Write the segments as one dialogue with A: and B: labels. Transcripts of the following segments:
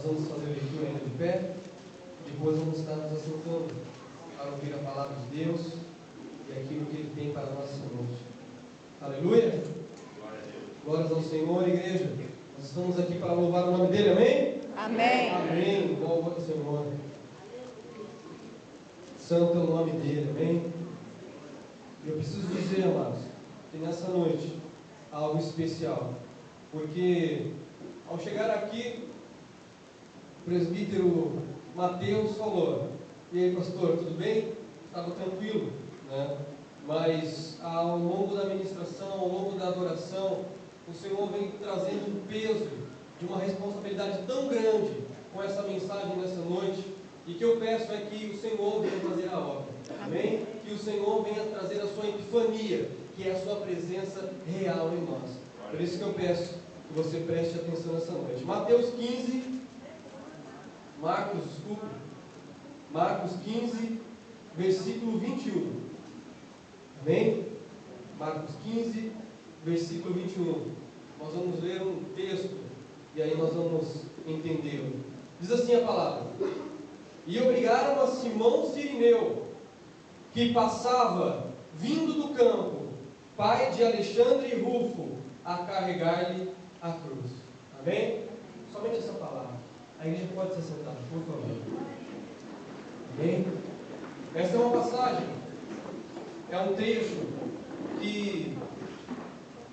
A: vamos fazer a leitura ainda de pé, depois vamos estar nos assentando para ouvir a palavra de Deus e aquilo que Ele tem para nós essa noite. Aleluia! Glórias ao Senhor, igreja. Nós estamos aqui para louvar o nome dEle, amém?
B: Amém.
A: Amém. Louva ao Senhor. Santo é o nome dEle, amém? Eu preciso dizer, amados, que nessa noite há algo especial, porque ao chegar aqui, o presbítero Mateus falou: e aí, pastor, tudo bem? Estava tranquilo, né? Mas ao longo da ministração, ao longo da adoração, o Senhor vem trazendo um peso de uma responsabilidade tão grande com essa mensagem nessa noite, e que eu peço é que o Senhor venha fazer a obra, amém? Que o Senhor venha trazer a sua epifania, que é a sua presença real em nós. Por isso que eu peço que você preste atenção nessa noite. Marcos 15, versículo 21. Amém? Marcos 15, versículo 21. Nós vamos ler um texto e aí nós vamos entendê-lo. Diz assim a palavra: e obrigaram a Simão Cirineu, que passava vindo do campo, pai de Alexandre e Rufo, a carregar-lhe a cruz. Amém? Somente essa palavra. A igreja pode se sentar, por favor. Amém? Essa é uma passagem, é um trecho que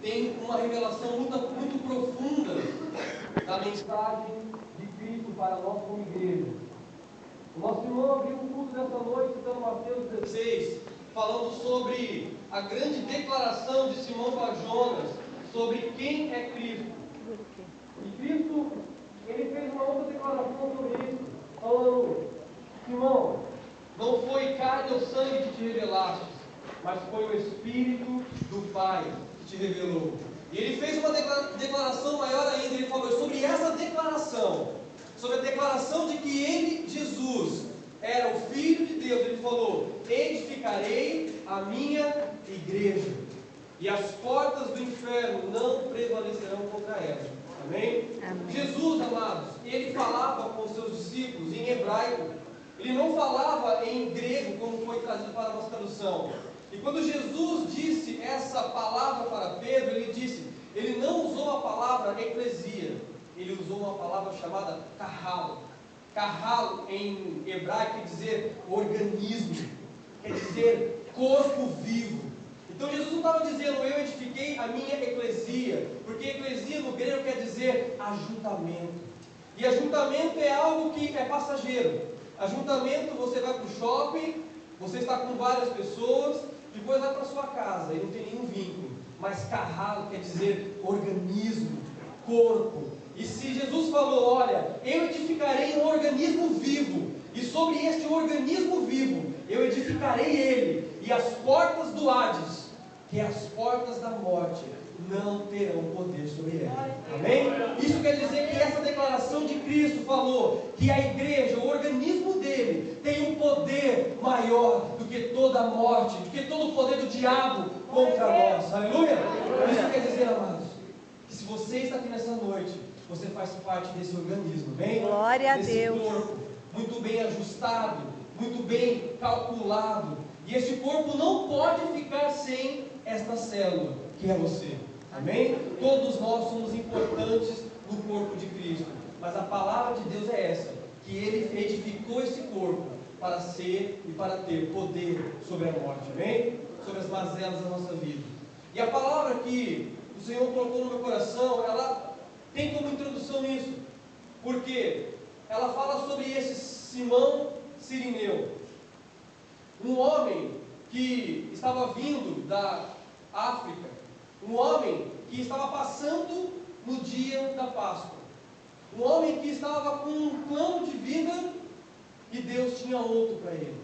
A: tem uma revelação muito profunda da mensagem de Cristo para nós como igreja. O nosso irmão abriu o culto dessa noite, então, Mateus 16, falando sobre a grande declaração de Simão Barjonas sobre quem é Cristo. E Cristo, ele fez uma outra declaração sobre isso, falando: Simão, não foi carne ou sangue que te revelaste, mas foi o Espírito do Pai que te revelou. E ele fez uma declaração maior ainda. Ele falou sobre essa declaração, sobre a declaração de que ele, Jesus, era o Filho de Deus. Ele falou: edificarei a minha igreja, e as portas do inferno não prevalecerão contra ela. Amém? Amém. Jesus, amados, ele falava com seus discípulos em hebraico. Ele não falava em grego, como foi trazido para a nossa tradução. E quando Jesus disse essa palavra para Pedro, ele não usou a palavra eclesia, ele usou uma palavra chamada kahal. Kahal em hebraico quer dizer organismo, quer dizer corpo vivo. Então Jesus não estava dizendo: eu edifiquei a minha eclesia, porque eclesia no grego quer dizer ajuntamento. E ajuntamento é algo que é passageiro. Ajuntamento, você vai para o shopping, você está com várias pessoas, depois vai para sua casa e não tem nenhum vínculo. Mas carralo quer dizer organismo, corpo. E se Jesus falou: olha, eu edificarei um organismo vivo, e sobre este organismo vivo eu edificarei ele, e as portas do Hades, que é as portas da morte, não terão poder sobre ele. Amém? Isso quer dizer que essa declaração de Cristo falou que a igreja, o organismo dele, tem um poder maior do que toda a morte, do que todo o poder do diabo contra nós. Aleluia? Isso quer dizer, amados, que se você está aqui nessa noite, você faz parte desse organismo, amém?
B: Glória a
A: Desse
B: Deus.
A: corpo, muito bem ajustado, muito bem calculado. E esse corpo não pode ficar sem esta célula, que é você. Amém? Todos nós somos importantes no corpo de Cristo. Mas a palavra de Deus é essa: que Ele edificou esse corpo para ser e para ter poder sobre a morte. Amém? Sobre as mazelas da nossa vida. E a palavra que o Senhor colocou no meu coração, ela tem como introdução isso. Porque ela fala sobre esse Simão Cirineu, um homem que estava vindo da África, um homem que estava passando no dia da Páscoa, um homem que estava com um plano de vida e Deus tinha outro para ele.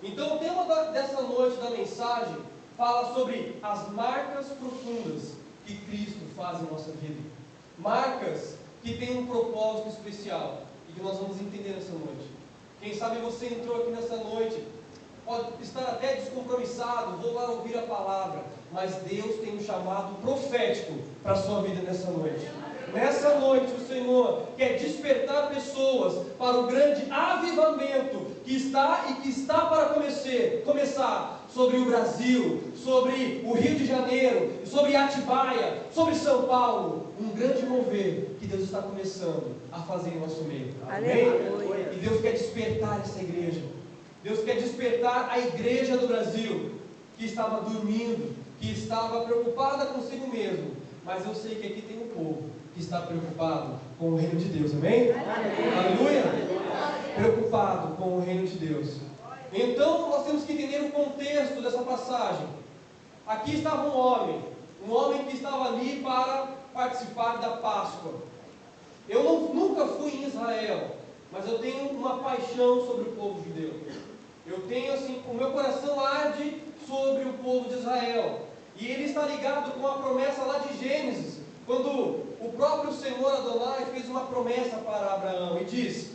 A: Então o tema dessa noite da mensagem fala sobre as marcas profundas que Cristo faz em nossa vida, marcas que têm um propósito especial e que nós vamos entender nessa noite. Quem sabe você entrou aqui nessa noite, pode estar até descompromissado, vou lá ouvir a palavra, mas Deus tem um chamado profético para a sua vida nessa noite. Nessa noite o Senhor quer despertar pessoas para o grande avivamento que está para começar sobre o Brasil, sobre o Rio de Janeiro, sobre Atibaia, sobre São Paulo. Um grande mover que Deus está começando a fazer em nosso meio. Amém? E Deus quer despertar essa igreja. Deus quer despertar a igreja do Brasil, que estava dormindo, que estava preocupada consigo mesmo. Mas eu sei que aqui tem um povo que está preocupado com o reino de Deus. Amém? Aleluia! Preocupado com o reino de Deus. Então nós temos que entender o contexto dessa passagem. Aqui estava um homem que estava ali para participar da Páscoa. Eu nunca fui em Israel, mas eu tenho uma paixão sobre o povo judeu. Eu tenho assim, o meu coração arde sobre o povo de Israel. E ele está ligado com a promessa lá de Gênesis, quando o próprio Senhor Adonai fez uma promessa para Abraão e disse: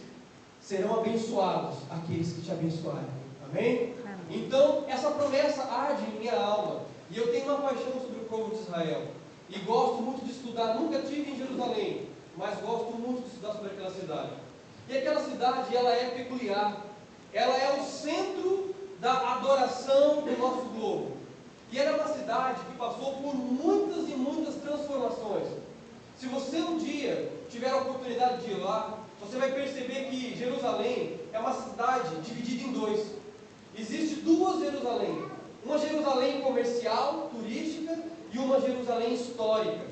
A: serão abençoados aqueles que te abençoarem. Amém? Então, essa promessa arde em minha alma. E eu tenho uma paixão sobre o povo de Israel. E gosto muito de estudar. Nunca estive em Jerusalém, mas gosto muito de estudar sobre aquela cidade. E aquela cidade, ela é peculiar. Ela é o centro da adoração do nosso globo. E ela é uma cidade que passou por muitas e muitas transformações. Se você um dia tiver a oportunidade de ir lá, você vai perceber que Jerusalém é uma cidade dividida em dois. Existe duas Jerusalém. Uma Jerusalém comercial, turística, e uma Jerusalém histórica.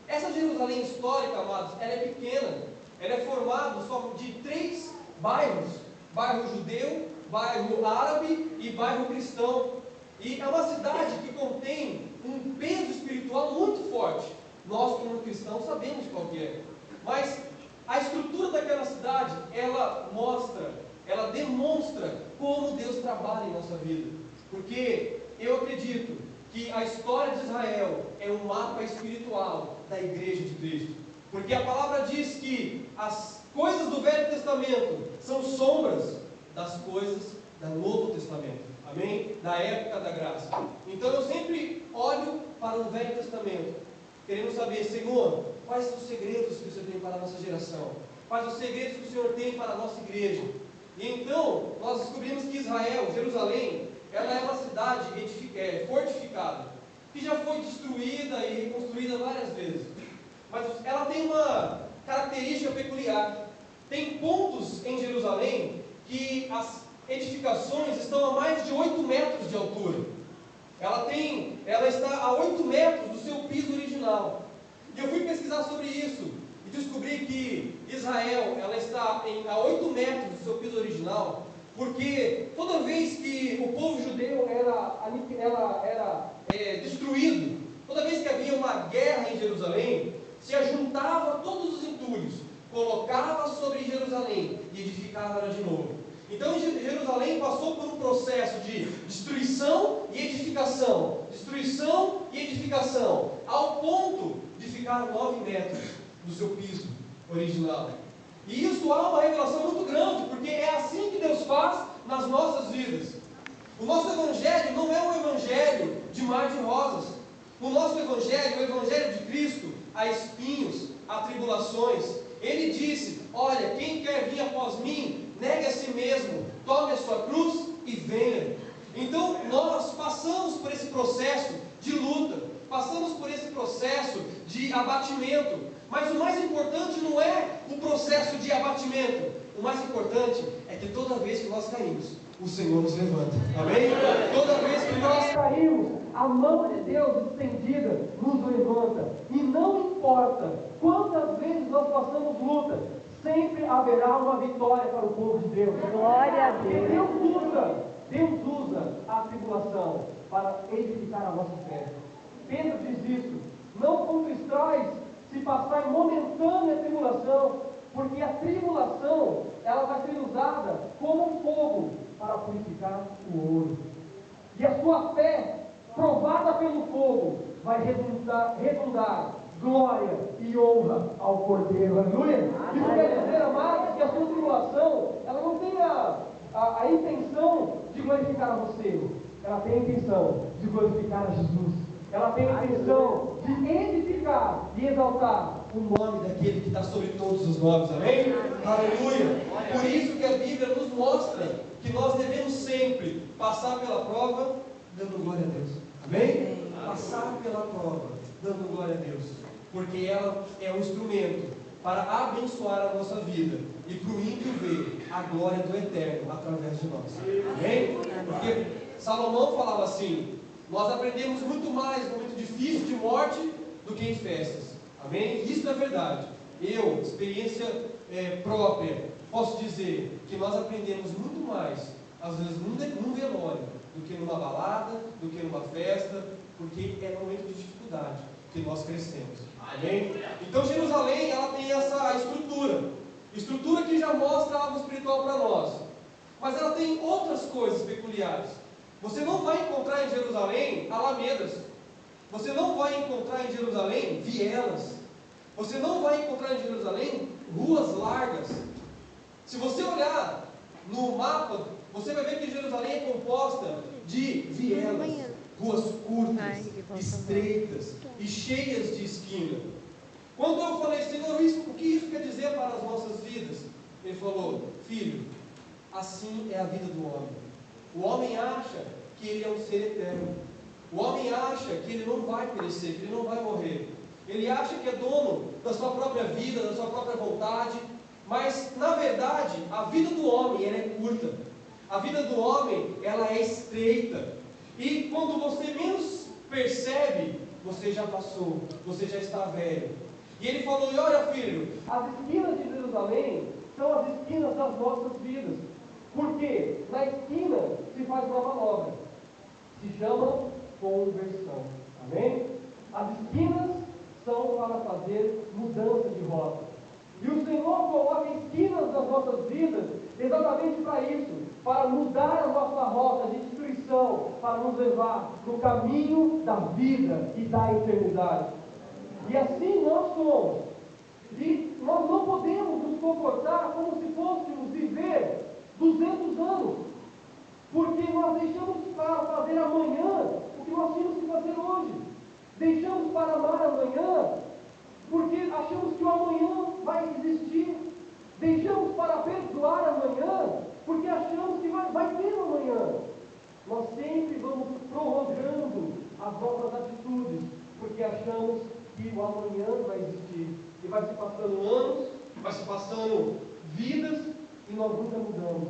A: Essa Jerusalém histórica, amados, ela é pequena. Ela é formada só de 3 bairros. Bairro judeu, bairro árabe e bairro cristão. E é uma cidade que contém um peso espiritual muito forte. Nós, como cristãos, sabemos qual que é. Mas a estrutura daquela cidade, ela demonstra como Deus trabalha em nossa vida. Porque eu acredito que a história de Israel é um mapa espiritual da igreja de Cristo. Porque a palavra diz que as coisas do Velho Testamento são sombras das coisas do Novo Testamento. Amém? Da época da graça. Então eu sempre olho para o Velho Testamento, querendo saber: Senhor, quais são os segredos que o Senhor tem para a nossa geração? Quais os segredos que o Senhor tem para a nossa igreja? E então nós descobrimos que Israel, Jerusalém, ela é uma cidade fortificada, que já foi destruída e reconstruída várias vezes. Mas ela tem uma característica peculiar. Tem pontos em Jerusalém que as edificações estão a mais de 8 metros de altura. Ela está a 8 metros do seu piso original. E eu fui pesquisar sobre isso e descobri que Israel, ela está a 8 metros do seu piso original, porque toda vez que o povo judeu era destruído, toda vez que havia uma guerra em Jerusalém, se ajuntava todos os entulhos, colocava sobre Jerusalém e edificava ela de novo. Então Jerusalém passou por um processo de destruição e edificação, ao ponto de ficar 9 metros do seu piso original. E isso há uma revelação muito grande, porque é assim que Deus faz nas nossas vidas. O nosso evangelho não é um evangelho de mar de rosas. O nosso evangelho, o evangelho de Cristo, há espinhos, há tribulações. Ele disse: olha, quem quer vir após mim, negue a si mesmo, tome a sua cruz e venha. Então nós passamos por esse processo de luta, passamos por esse processo de abatimento. Mas o mais importante não é o processo de abatimento. O mais importante é que toda vez que nós caímos, o Senhor nos levanta. Amém? Toda vez que nós caímos, a mão de Deus estendida nos levanta. E não importa quantas vezes nós passamos luta, sempre haverá uma vitória para o povo de Deus.
B: Glória a Deus.
A: Deus usa a tribulação para edificar a nossa fé. Pedro diz isso: não contristais se passar momentânea tribulação, porque a tribulação, ela vai ser usada como um fogo para purificar o ouro. E a sua fé, provada pelo fogo, vai redundar glória e honra ao Cordeiro. Aleluia! Isso quer dizer, amados, que a sua tribulação, ela não tem a intenção de glorificar a você. Ela tem a intenção de glorificar a Jesus. Ela tem a intenção de edificar e exaltar o nome daquele que está sobre todos os nomes, amém? Aleluia! Por isso que a Bíblia nos mostra que nós devemos sempre passar pela prova dando glória a Deus, amém? Passar pela prova dando glória a Deus, porque ela é um instrumento para abençoar a nossa vida e para o ímpio ver a glória do Eterno através de nós, amém? Porque Salomão falava assim: nós aprendemos muito mais no momento difícil de morte do que em festas, amém? Isso é verdade. Eu, experiência própria, posso dizer que nós aprendemos muito mais, às vezes, num velório, do que numa balada, do que numa festa, porque é no momento de dificuldade que nós crescemos, amém? Então Jerusalém, ela tem essa estrutura que já mostra algo espiritual para nós, mas ela tem outras coisas peculiares. Você não vai encontrar em Jerusalém alamedas, você não vai encontrar em Jerusalém vielas, você não vai encontrar em Jerusalém ruas largas. Se você olhar no mapa, você vai ver que Jerusalém é composta de vielas, ruas curtas, estreitas e cheias de esquina. Quando eu falei: Senhor, o que isso quer dizer para as nossas vidas? Ele falou: filho, assim é a vida do homem. O homem acha que ele é um ser eterno. O homem acha que ele não vai perecer, que ele não vai morrer. Ele acha que é dono da sua própria vida, da sua própria vontade. Mas, na verdade, a vida do homem, ela é curta. A vida do homem, ela é estreita. E quando você menos percebe, você já passou, você já está velho. E ele falou: e olha, filho, as esquinas de Jerusalém são as esquinas das nossas vidas. Porque na esquina se faz uma manobra, se chama conversão, amém? As esquinas são para fazer mudança de rota. E o Senhor coloca esquinas nas nossas vidas exatamente para isso, para mudar a nossa rota de destruição, para nos levar no caminho da vida e da eternidade. E assim nós somos. E nós não podemos nos comportar como se fôssemos viver 200 anos, porque nós deixamos para fazer amanhã o que nós tínhamos que fazer hoje. Deixamos para amar amanhã, porque achamos que o amanhã vai existir. Deixamos para perdoar amanhã, porque achamos que vai ter amanhã. Nós sempre vamos prorrogando as nossas atitudes, porque achamos que o amanhã vai existir. E vai se passando anos, vai se passando vidas, e nós nunca mudamos.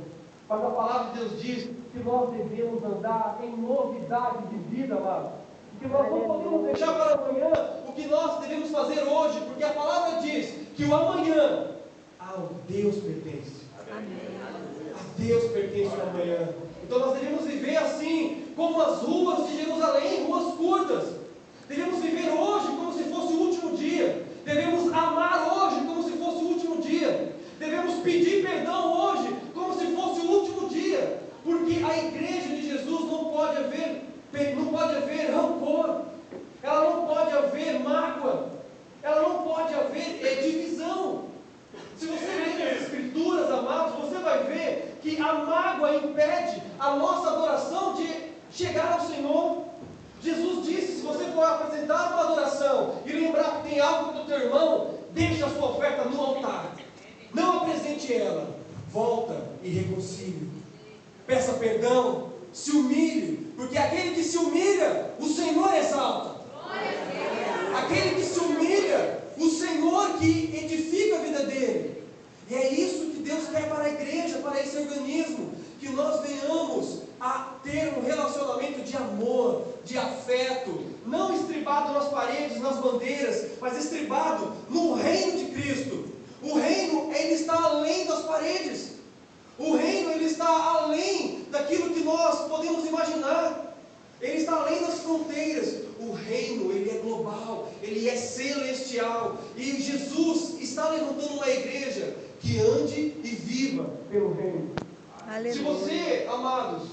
A: Mas a palavra de Deus diz que nós devemos andar em novidade de vida, amados. Que nós não podemos deixar para amanhã o que nós devemos fazer hoje, porque a palavra diz que o amanhã ao Deus pertence. A Deus pertence o amanhã. Então nós devemos viver assim, como as ruas de Jerusalém, ruas curtas. Devemos viver hoje como se fosse o último dia. Devemos amar hoje como se fosse o último dia. Devemos pedir perdão hoje como se fosse o último dia. Porque a igreja de Jesus não pode haver rancor, ela não pode haver mágoa, ela não pode haver divisão. Se você ler as Escrituras, amados, você vai ver que a mágoa impede a nossa adoração de chegar ao Senhor. Jesus disse: se você for apresentar uma adoração e lembrar que tem algo do teu irmão, deixe a sua oferta no altar, não apresente ela, volta e reconcilie, peça perdão, se humilhe, porque aquele que se humilha, o Senhor exalta. Aquele que se humilha, o Senhor que edifica a vida dele. E é isso que Deus quer para a igreja, para esse organismo, que nós venhamos a ter um relacionamento de amor, de afeto, não estribado nas paredes, nas bandeiras, mas estribado no reino de Cristo. O reino, ele está além das paredes. O reino, ele está além daquilo que nós podemos imaginar. Ele está além das fronteiras. O reino, ele é global, ele é celestial. E Jesus está levantando uma igreja que ande e viva pelo reino. Aleluia. Se você, amados,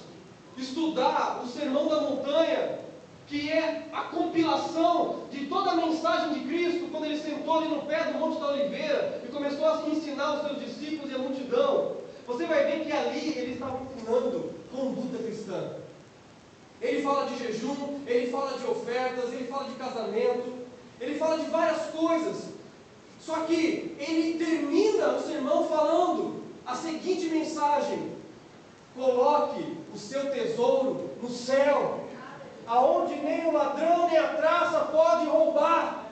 A: estudar o Sermão da Montanha, que é a compilação de toda a mensagem de Cristo, quando ele sentou ali no pé do Monte da Oliveira e começou a ensinar os seus discípulos e a multidão, você vai ver que ali ele estava ensinando conduta cristã. Ele fala de jejum, ele fala de ofertas, ele fala de casamento, ele fala de várias coisas. Só que ele termina o sermão falando a seguinte mensagem: coloque o seu tesouro no céu, aonde nem o ladrão nem a traça pode roubar.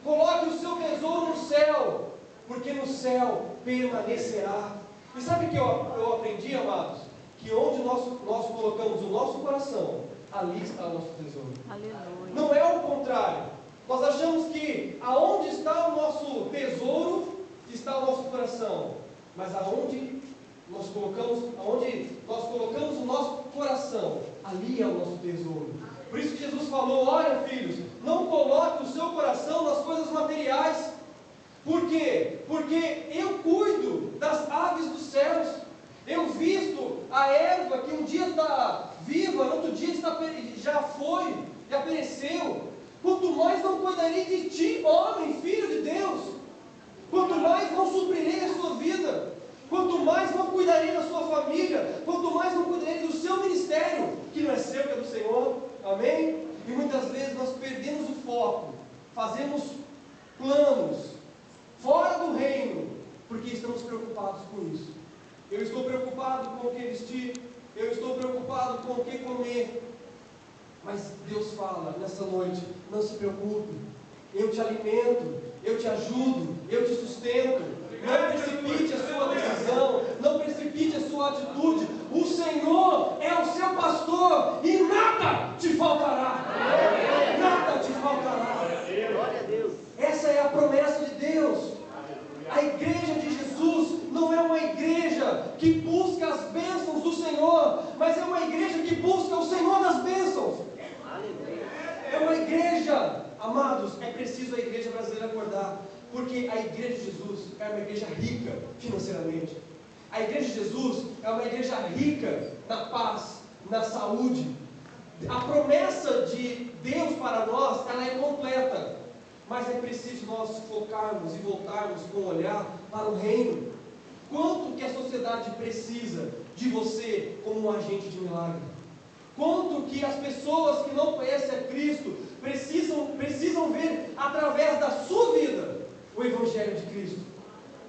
A: Coloque o seu tesouro no céu, porque no céu permanecerá. E sabe o que eu aprendi, amados? Que onde nós colocamos o nosso coração, ali está o nosso tesouro.
B: Aleluia.
A: Não é o contrário. Nós achamos que aonde está o nosso tesouro, está o nosso coração. Mas aonde nós colocamos o nosso coração, ali é o nosso tesouro. Por isso que Jesus falou: olha, filhos, não coloque o seu coração nas coisas materiais. Por quê? Porque eu cuido das aves dos céus. Eu visto a erva que um dia está viva, no outro dia já foi, já pereceu. Quanto mais não cuidarei de ti, homem, filho de Deus. Quanto mais não suprirei a sua vida. Quanto mais não cuidarei da sua família. Quanto mais não cuidarei do seu ministério, que não é seu, que é do Senhor. Amém? E muitas vezes nós perdemos o foco. Fazemos planos fora do reino, porque estamos preocupados com isso. Eu estou preocupado com o que vestir. Eu estou preocupado com o que comer. Mas Deus fala nessa noite: não se preocupe, eu te alimento, eu te ajudo, eu te sustento. Não precipite a sua decisão, não precipite a sua atitude. O Senhor é o seu pastor e nada te faltará. Nada te faltará.
C: Glória a Deus.
A: Essa é a promessa de Deus. A igreja de Jesus não é uma igreja que busca as bênçãos do Senhor, mas é uma igreja que busca o Senhor das bênçãos. É uma igreja, amados, é preciso a igreja brasileira acordar, porque a igreja de Jesus é uma igreja rica financeiramente. A igreja de Jesus é uma igreja rica na paz, na saúde. A promessa de Deus para nós, ela é completa. Mas é preciso nós focarmos e voltarmos com o olhar para o reino. Quanto que a sociedade precisa de você como um agente de milagre? Quanto que as pessoas que não conhecem a Cristo precisam ver através da sua vida o Evangelho de Cristo?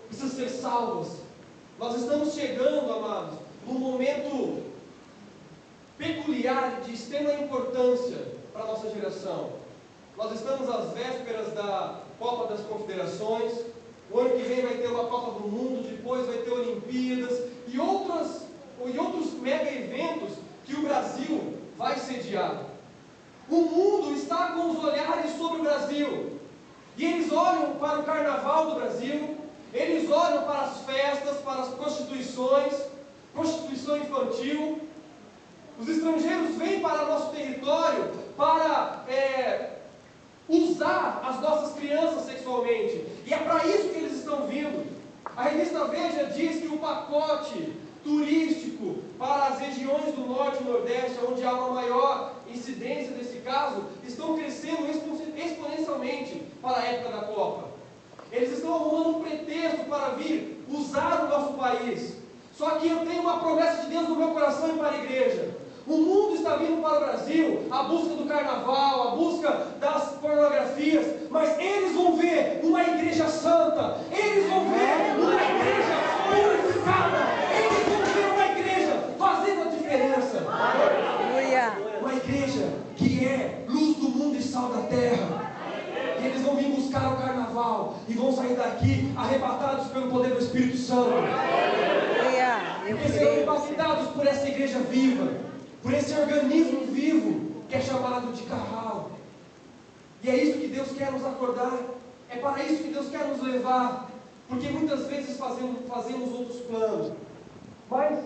A: Precisam ser salvas. Nós estamos chegando, amados, num momento peculiar de extrema importância para a nossa geração. Nós estamos às vésperas da Copa das Confederações. O ano que vem vai ter uma Copa do Mundo, depois vai ter Olimpíadas e outros mega eventos que o Brasil vai sediar. O mundo está com os olhares sobre o Brasil. E eles olham para o carnaval do Brasil, eles olham para as festas, para as prostituição infantil. Os estrangeiros vêm para o nosso território para usar as nossas crianças sexualmente. E é para isso que eles estão vindo. A revista Veja diz que o pacote turístico para as regiões do Norte e Nordeste, onde há uma maior incidência desse caso, estão crescendo exponencialmente para a época da Copa. Eles estão arrumando um pretexto para vir usar o nosso país. Só que eu tenho uma promessa de Deus no meu coração e para a igreja. O mundo está vindo para o Brasil, a busca do carnaval, a busca das pornografias, mas eles vão ver uma igreja santa, eles vão ver uma igreja purificada, eles vão ver uma igreja fazendo a diferença. Uma igreja que é luz do mundo e sal da terra. E eles vão vir buscar o carnaval e vão sair daqui arrebatados pelo poder do Espírito Santo. E serão impactados por essa igreja viva, por esse organismo vivo que é chamado de Carral. E é isso que Deus quer nos acordar. É para isso que Deus quer nos levar. Porque muitas vezes fazemos outros planos. Mas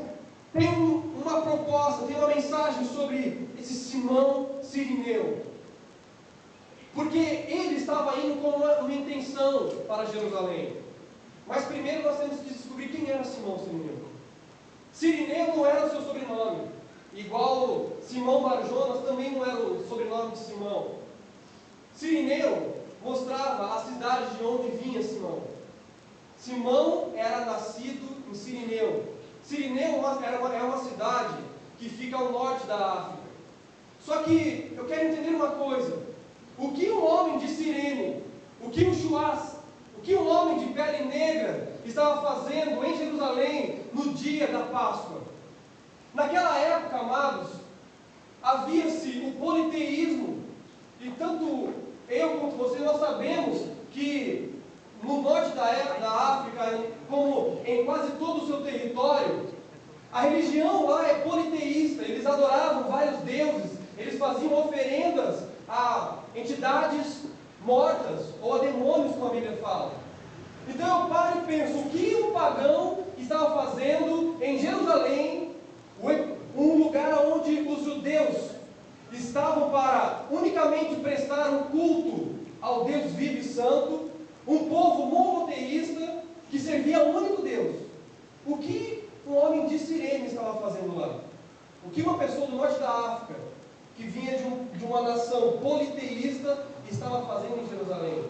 A: tem uma proposta, tem uma mensagem sobre esse Simão Cirineu. Porque ele estava indo com uma intenção para Jerusalém. Mas primeiro nós temos que descobrir quem era Simão Cirineu. Cirineu não era o seu sobrenome. Igual Simão Barjonas também não era o sobrenome de Simão. Cirineu mostrava a cidade de onde vinha Simão. Simão era nascido em Cirineu. Cirineu é uma cidade que fica ao norte da África. Só que eu quero entender uma coisa. O que um homem de Cirene, o que que um homem de pele negra estava fazendo em Jerusalém no dia da Páscoa? Naquela época, amados, havia-se o politeísmo, e tanto eu quanto você, nós sabemos que no norte da África, como em quase todo o seu território, a religião lá é politeísta. Eles adoravam vários deuses, eles faziam oferendas a entidades mortas, ou a demônios, como a Bíblia fala. Então eu paro e penso, o que um pagão estava fazendo em Jerusalém, um lugar onde os judeus estavam para unicamente prestar um culto ao Deus vivo e santo, um povo monoteísta que servia ao único Deus. O que um homem de Cirene estava fazendo lá? O que uma pessoa do norte da África, que vinha de uma nação politeísta, estava fazendo em Jerusalém?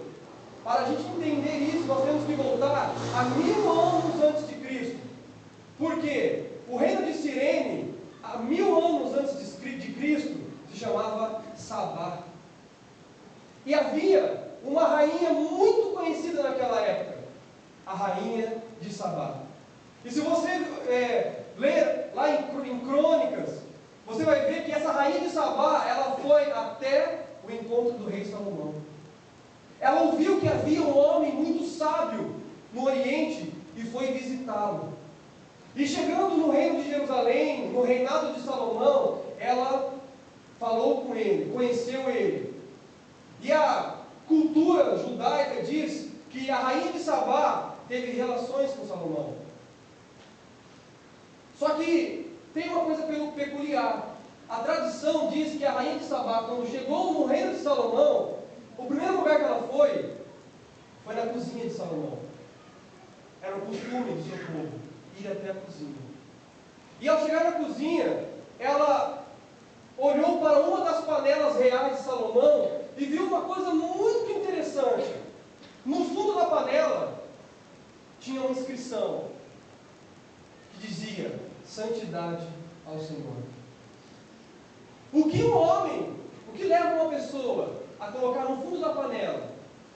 A: Para a gente entender isso, nós temos que voltar a 1000 anos antes de Cristo. Porque o reino de Cirene, há 1000 anos antes de Cristo, se chamava Sabá. E havia uma rainha muito conhecida naquela época, a rainha de Sabá. E se você ler lá em Crônicas, você vai ver que essa rainha de Sabá, ela foi até o encontro do rei Salomão. Ela ouviu que havia um homem muito sábio no Oriente e foi visitá-lo. E chegando no reino de Jerusalém, no reinado de Salomão, ela falou com ele, conheceu ele. E a cultura judaica diz que a rainha de Sabá teve relações com Salomão. Só que tem uma coisa peculiar. A tradição diz que a rainha de Sabá, quando chegou no reino de Salomão, o primeiro lugar que ela foi na cozinha de Salomão. Era o costume do seu povo ir até a cozinha. E ao chegar na cozinha, ela olhou para uma das panelas reais de Salomão e viu uma coisa muito interessante. No fundo da panela tinha uma inscrição que dizia: santidade ao Senhor. O que leva uma pessoa a colocar no fundo da panela,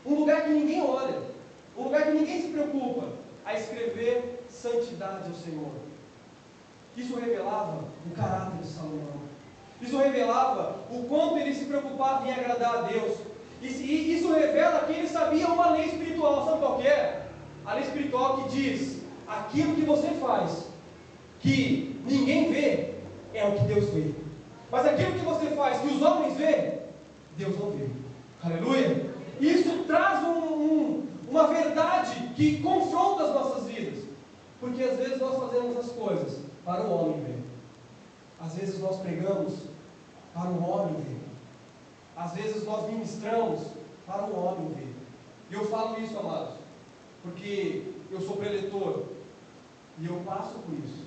A: um lugar que ninguém olha, um lugar que ninguém se preocupa, a escrever santidade ao Senhor? Isso revelava o caráter de Salomão. Isso revelava o quanto ele se preocupava em agradar a Deus. E isso revela que ele sabia uma lei espiritual. Sabe qual que é? A lei espiritual que diz: aquilo que você faz, que ninguém vê, é o que Deus vê. Mas aquilo que você faz, que os homens vê, Deus não vê. Aleluia! Isso traz uma verdade que confronta as nossas vidas. Porque às vezes nós fazemos as coisas para o homem ver. Às vezes nós pregamos para o homem ver. Às vezes nós ministramos para o homem ver. E eu falo isso, amados, porque eu sou preletor e eu passo por isso.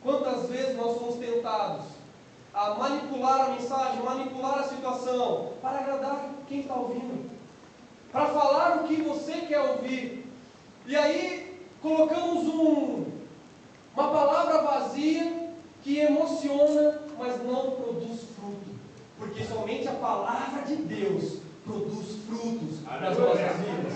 A: Quantas vezes nós somos tentados a manipular a mensagem, manipular a situação, para agradar quem está ouvindo, para falar o que você quer ouvir. E aí colocamos uma palavra vazia que emociona, mas não produz fruto. Porque somente a palavra de Deus produz frutos nas nossas vidas.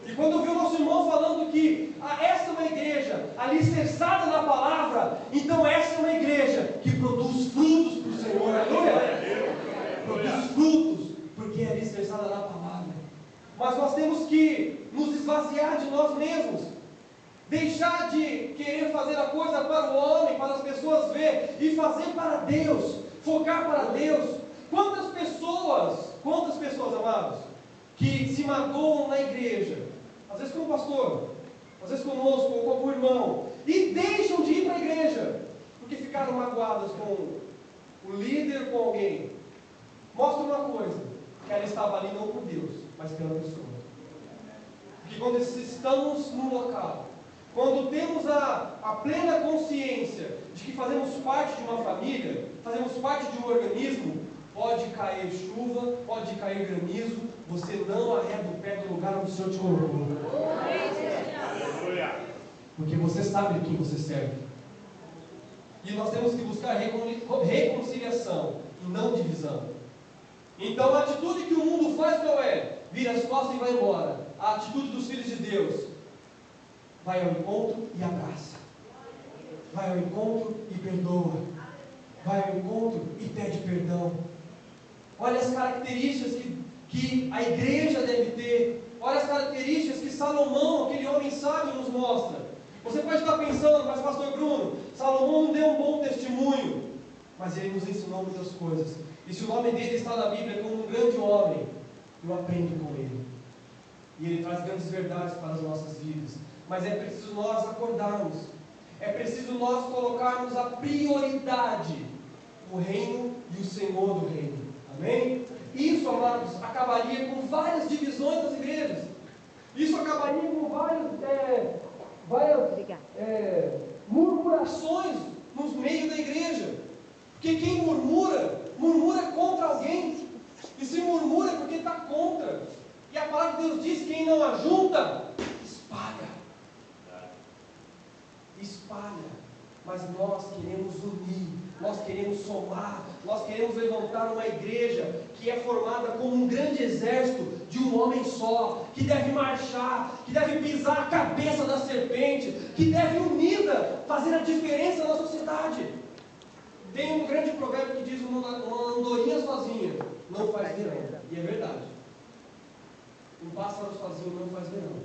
A: E quando eu vi o nosso irmão falando que essa é uma igreja alicerçada na palavra, então essa é uma igreja que produz frutos para o Senhor. Aleluia! Produz frutos, porque é alicerçada na palavra. Mas nós temos que nos esvaziar de nós mesmos. Deixar de querer fazer a coisa para o homem, para as pessoas ver, e fazer para Deus, focar para Deus. Quantas pessoas, amados, que se magoam na igreja, às vezes com o pastor, às vezes conosco, ou com algum irmão, e deixam de ir para a igreja, porque ficaram magoadas com o líder, com alguém. Mostra uma coisa, que ela estava ali não por Deus, mas pela pessoa. Porque quando estamos no local, quando temos a plena consciência de que fazemos parte de uma família, fazemos parte de um organismo, pode cair chuva, pode cair granizo, você não arreda o pé do lugar onde o Senhor te colocou. Porque você sabe de quem você serve. E nós temos que buscar reconciliação e não divisão. Então a atitude que o mundo faz qual é? Vira as costas e vai embora. a atitude dos filhos de Deus? Vai ao encontro e abraça. Vai ao encontro e perdoa. Vai ao encontro e pede perdão. Olha as características que a igreja deve ter. Olha as características que Salomão, aquele homem sábio, nos mostra. Você pode estar pensando, mas pastor Bruno, Salomão não deu um bom testemunho, mas ele nos ensinou muitas coisas. E se o nome dele está na Bíblia como um grande homem, eu aprendo com ele. E ele traz grandes verdades para as nossas vidas. Mas é preciso nós acordarmos. É preciso nós colocarmos a prioridade, o reino e o Senhor do reino. Amém? Isso, amados, acabaria com várias divisões das igrejas. Isso acabaria com várias murmurações nos meios da igreja. Porque quem murmura, murmura contra alguém. E se murmura é porque está contra. E a palavra de Deus diz: quem não ajunta, espalha. Espalha. Mas nós queremos unir, nós queremos somar, nós queremos levantar uma igreja que é formada como um grande exército de um homem só, que deve marchar, que deve pisar a cabeça da serpente, que deve unida fazer a diferença na sociedade. Tem um grande provérbio que diz: uma andorinha sozinha não faz verão. E é verdade. Um pássaro sozinho não faz verão.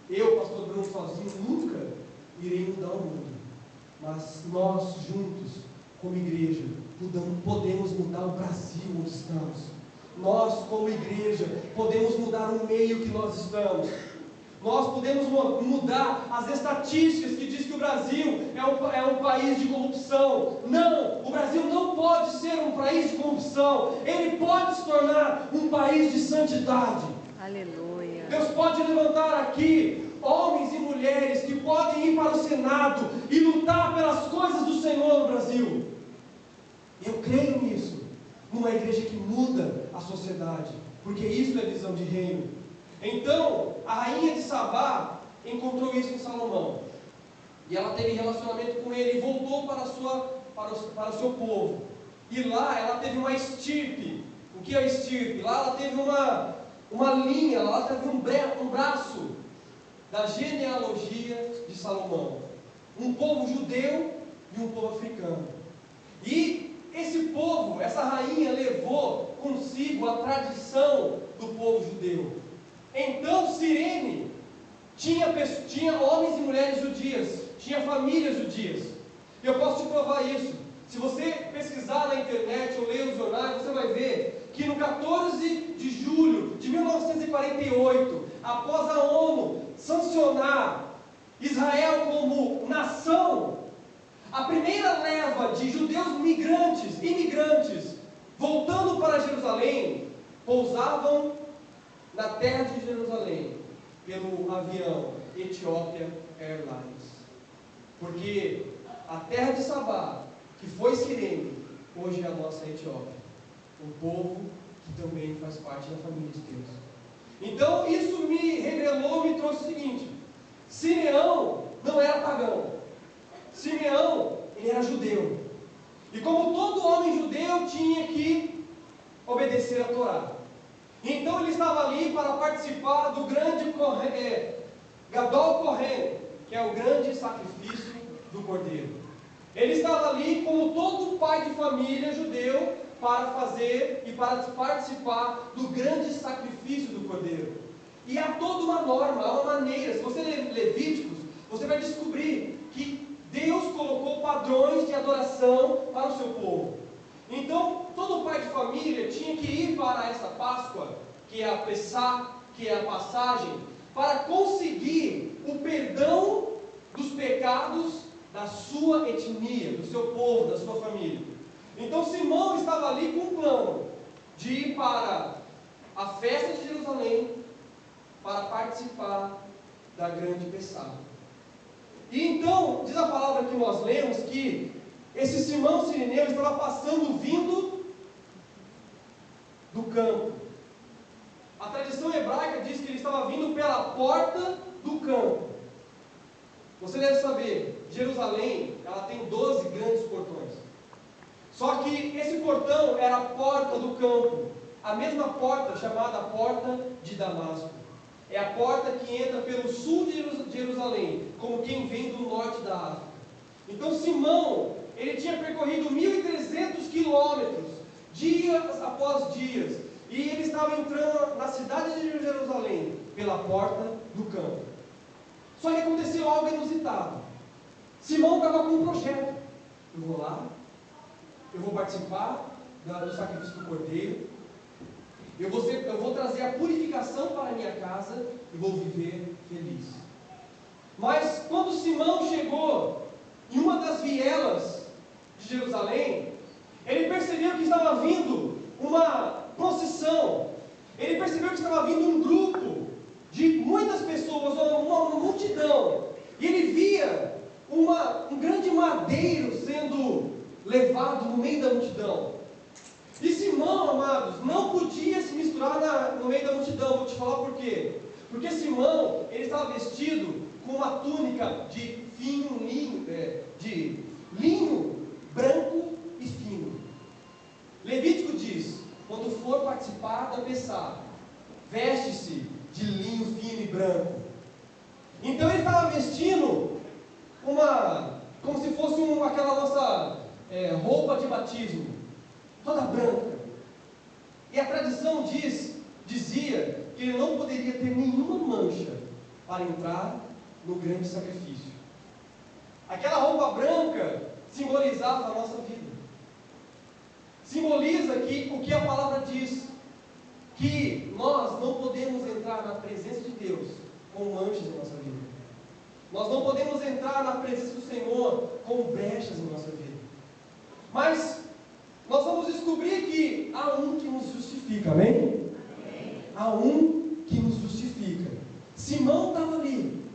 A: Eu, pastor Bruno, sozinho nunca irei mudar o mundo. Mas nós juntos, como igreja, podemos mudar o Brasil onde estamos. Nós, como igreja, podemos mudar o meio que nós estamos. Nós podemos mudar as estatísticas que diz que o Brasil é um país de corrupção. Não, o Brasil não pode ser um país de corrupção. Ele pode se tornar um país de santidade.
B: Aleluia.
A: Deus pode levantar aqui homens e mulheres que podem ir para o Senado e lutar pelas coisas do Senhor no Brasil. Eu creio nisso, numa igreja que muda a sociedade, porque isso é visão de reino. Então, a rainha de Sabá encontrou isso em Salomão, e ela teve relacionamento com ele e voltou para o seu povo. E lá ela teve uma estirpe. O que é a estirpe? Lá ela teve uma linha, lá ela teve um braço da genealogia de Salomão. Um povo judeu e um povo africano. E esse povo, essa rainha levou consigo a tradição do povo judeu. Então Cirene tinha homens e mulheres judias, tinha famílias judias. Eu posso te provar isso. Se você pesquisar na internet ou ler os jornais, você vai ver que no 14 de julho de 1948, após a ONU sancionar Israel como nação, a primeira leva de judeus imigrantes, voltando para Jerusalém, pousavam na terra de Jerusalém, pelo avião Ethiopian Airlines. Porque a terra de Sabá, que foi Cirene, hoje é a nossa Etiópia. Um povo que também faz parte da família de Deus. Então isso me revelou, me trouxe o seguinte: Simeão não era pagão. Simeão, ele era judeu. E como todo homem judeu, tinha que obedecer a Torá. Então ele estava ali para participar do grande Gadol Kohen, que é o grande sacrifício do Cordeiro. Ele estava ali como todo pai de família judeu para fazer e para participar do grande sacrifício do Cordeiro. E há toda uma norma, há uma maneira. Se você ler Levíticos, você vai descobrir que Deus colocou padrões de adoração para o seu povo. Então, todo pai de família tinha que ir para essa Páscoa, que é a Pessá, que é a passagem, para conseguir o perdão dos pecados da sua etnia, do seu povo, da sua família. Então, Simão estava ali com um plano de ir para a festa de Jerusalém para participar da grande Pessá. E então, diz a palavra que nós lemos que esse Simão Cireneu estava passando, vindo do campo. A tradição hebraica diz que ele estava vindo pela porta do campo. Você deve saber, Jerusalém, ela tem 12 grandes portões. Só que esse portão era a porta do campo, a mesma porta chamada Porta de Damasco. É a porta que entra pelo sul de Jerusalém, como quem vem do norte da África. Então Simão, ele tinha percorrido 1.300 quilômetros, dias após dias, e ele estava entrando na cidade de Jerusalém, pela porta do campo. Só que aconteceu algo inusitado. Simão estava com um projeto. Eu vou lá, eu vou participar do sacrifício do cordeiro, eu vou trazer a purificação para a minha casa e vou viver feliz. Mas quando Simão chegou em uma das vielas de Jerusalém, ele percebeu que estava vindo uma procissão, ele percebeu que estava vindo um grupo de muitas pessoas, uma multidão, e ele via um grande madeiro sendo levado no meio da multidão. E Simão, amados, não podia se misturar no meio da multidão. Vou te falar por quê. Porque Simão, ele estava vestido com uma túnica de fino linho, de linho branco e fino. Levítico diz: quando for participar da Pessá, veste-se de linho fino e branco. Então ele estava vestindo como se fosse aquela nossa roupa de batismo, toda branca. E a tradição dizia que ele não poderia ter nenhuma mancha para entrar no grande sacrifício. Aquela roupa branca simbolizava a nossa vida. Simboliza o que a palavra diz, que nós não podemos entrar na presença de Deus com manchas em nossa vida. Nós não podemos entrar na presença do Senhor com brechas em nossa vida. Mas nós vamos descobrir que há um que nos justifica, amém? Há um que nos justifica. Simão estava ali,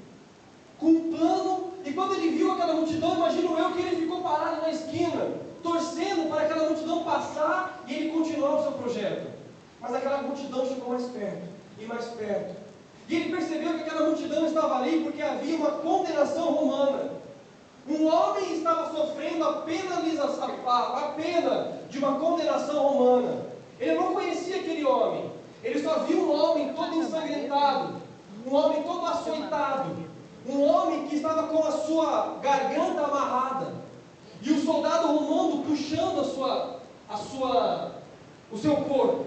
A: com um plano, e quando ele viu aquela multidão, imagino eu que ele ficou parado na esquina, torcendo para aquela multidão passar e ele continuar o seu projeto. Mas aquela multidão chegou mais perto, e mais perto. E ele percebeu que aquela multidão estava ali porque havia uma condenação romana. Um homem estava sofrendo a pena de uma condenação romana. Ele não conhecia aquele homem. Ele só viu um homem todo ensanguentado, um homem todo açoitado, um homem que estava com a sua garganta amarrada, e o soldado romano puxando o seu corpo.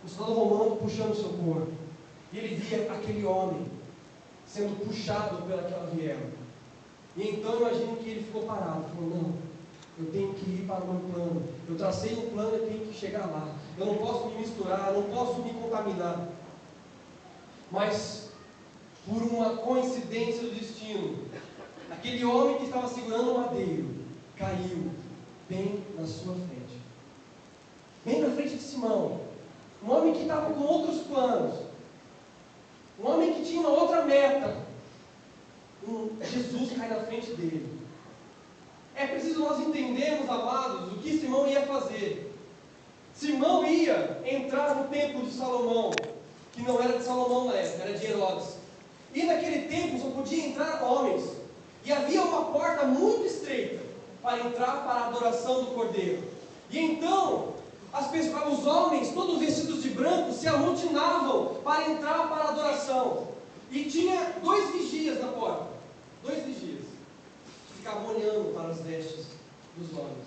A: O soldado romano puxando o seu corpo. E ele via aquele homem sendo puxado pelaquela viela. E então imagino que ele ficou parado, falou: não, eu tenho que ir para o meu plano. Eu tracei um plano e tenho que chegar lá. Eu não posso me misturar, não posso me contaminar. Mas, por uma coincidência do destino, aquele homem que estava segurando o madeiro caiu bem na sua frente. Bem na frente de Simão. Um homem que estava com outros planos. Um homem que tinha uma outra meta. Jesus cai na frente dele. É preciso nós entendermos, amados, o que Simão ia fazer. Simão ia entrar no templo de Salomão, que não era de Salomão na época, era de Herodes. E naquele templo só podia entrar homens. E havia uma porta muito estreita para entrar para a adoração do Cordeiro. E então, os homens, todos vestidos de branco, se amotinavam para entrar para a adoração. E tinha 2 vigias na porta. 2 vigias. Que ficavam olhando para as vestes dos homens.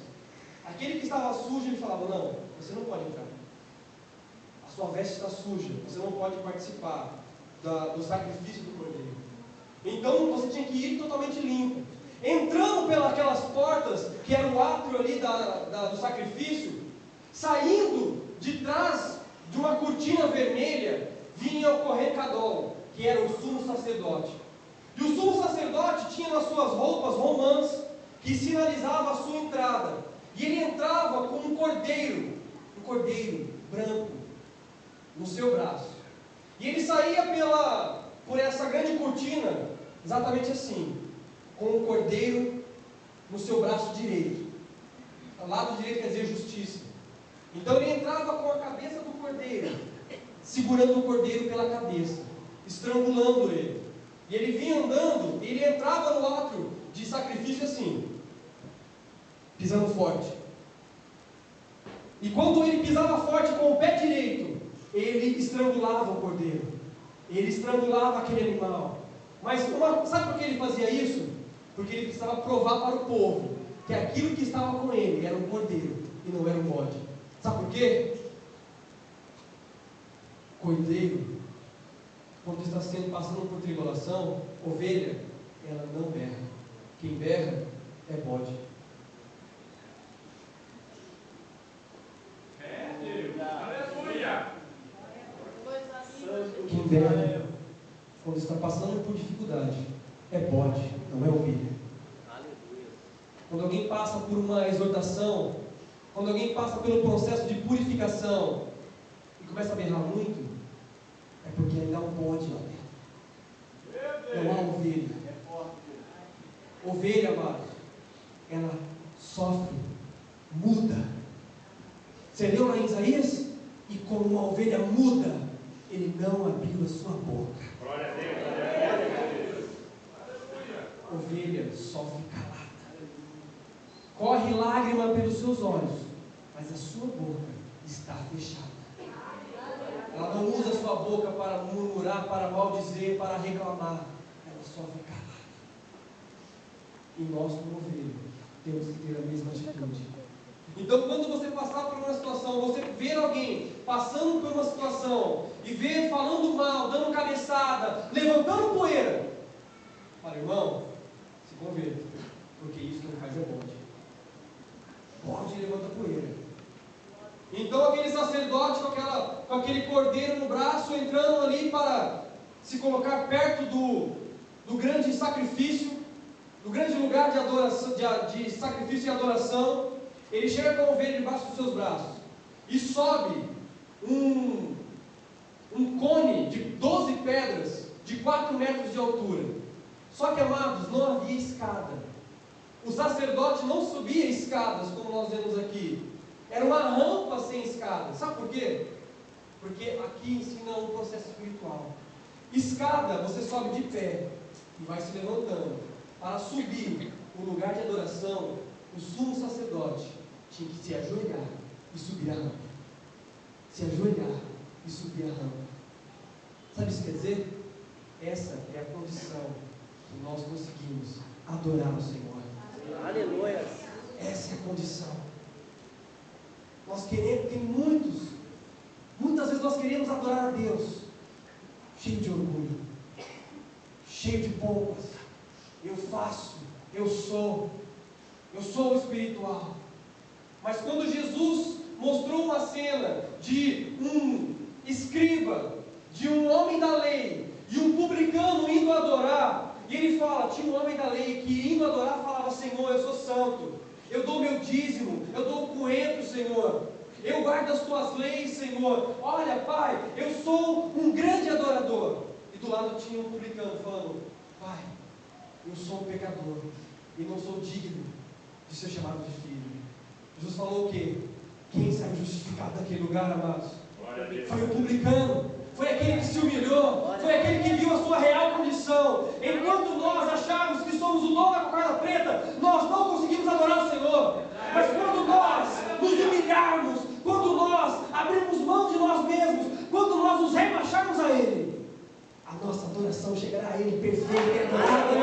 A: Aquele que estava sujo, ele falava: não, você não pode entrar. A sua veste está suja, você não pode participar do sacrifício do Cordeiro. Então você tinha que ir totalmente limpo. Entrando pelas portas, que era o átrio ali do sacrifício, saindo de trás de uma cortina vermelha, vinha o Kohen Gadol, que era o sumo sacerdote. E o sumo sacerdote tinha nas suas roupas romãs, que sinalizava a sua entrada. E ele entrava com um cordeiro branco, no seu braço. E ele saía por essa grande cortina, exatamente assim, com o cordeiro no seu braço direito. O lado direito quer dizer justiça. Então ele entrava com a cabeça do cordeiro, segurando o cordeiro pela cabeça, estrangulando ele. E ele vinha andando, e ele entrava no átrio de sacrifício assim, pisando forte. E quando ele pisava forte com o pé direito, ele estrangulava o cordeiro. Ele estrangulava aquele animal. Mas sabe por que ele fazia isso? Porque ele precisava provar para o povo que aquilo que estava com ele era um cordeiro e não era um bode. Sabe por quê? Cordeiro, quando está passando por tribulação, ovelha, ela não berra. Quem berra é bode. Quem berra, quando está passando por dificuldade, é bode, não é ovelha. Quando alguém passa por uma exortação, quando alguém passa pelo processo de purificação e começa a berrar muito, é porque ainda há um bode lá dentro. Não há ovelha. Ovelha, amados, ela sofre, muda. Você leu lá em Isaías? E como uma ovelha muda, ele não abriu a sua boca.
B: Glória a Deus, glória a Deus.
A: Ovelha sofre calada. Corre lágrima pelos seus olhos, mas a sua boca está fechada. Ela não usa a sua boca para murmurar, para maldizer, para reclamar. Ela sofre calada. E nós, como ovelha, temos que ter a mesma atitude. Então, quando você passar por uma situação, você ver alguém passando por uma situação e ver falando mal, dando cabeçada, levantando poeira, fala, irmão, se converta, porque isso que não faz é bode. Bode levanta poeira. Então, aquele sacerdote com aquele cordeiro no braço, entrando ali para se colocar perto do grande sacrifício, do grande lugar de adoração, de sacrifício e adoração, ele chega com a ovelha debaixo dos seus braços e sobe um cone de 12 pedras de 4 metros de altura. Só que, amados, não havia escada. O sacerdote não subia escadas como nós vemos aqui. Era uma rampa sem escada. Sabe por quê? Porque aqui ensina um processo espiritual. Escada, você sobe de pé e vai se levantando. Para subir o lugar de adoração, o sumo sacerdote tinha que se ajoelhar e subir a rampa. Se ajoelhar e subir a rampa. Sabe o que isso quer dizer? Essa é a condição que nós conseguimos adorar o Senhor.
C: Aleluia.
A: Essa é a condição. Nós queremos, muitas vezes nós queremos adorar a Deus, cheio de orgulho, cheio de pompas. Eu faço, eu sou o espiritual. Mas quando Jesus mostrou uma cena de um escriba, de um homem da lei e um publicano indo adorar, e ele fala, tinha um homem da lei que indo adorar falava, Senhor, eu sou santo, eu dou meu dízimo, eu dou o coentro, Senhor, eu guardo as tuas leis, Senhor, olha, Pai, eu sou um grande adorador. E do lado tinha um publicano falando, Pai, eu sou um pecador e não sou digno de ser chamado de filho. Jesus falou o quê? Quem saiu justificado daquele lugar, amados? Foi o publicano, foi aquele que se humilhou, foi aquele que viu a sua real condição. Enquanto nós acharmos que somos o dono da cocada preta, nós não conseguimos adorar o Senhor. Mas quando nós nos humilharmos, quando nós abrirmos mão de nós mesmos, quando nós nos rebaixarmos a Ele, a nossa adoração chegará a Ele perfeita e adorável.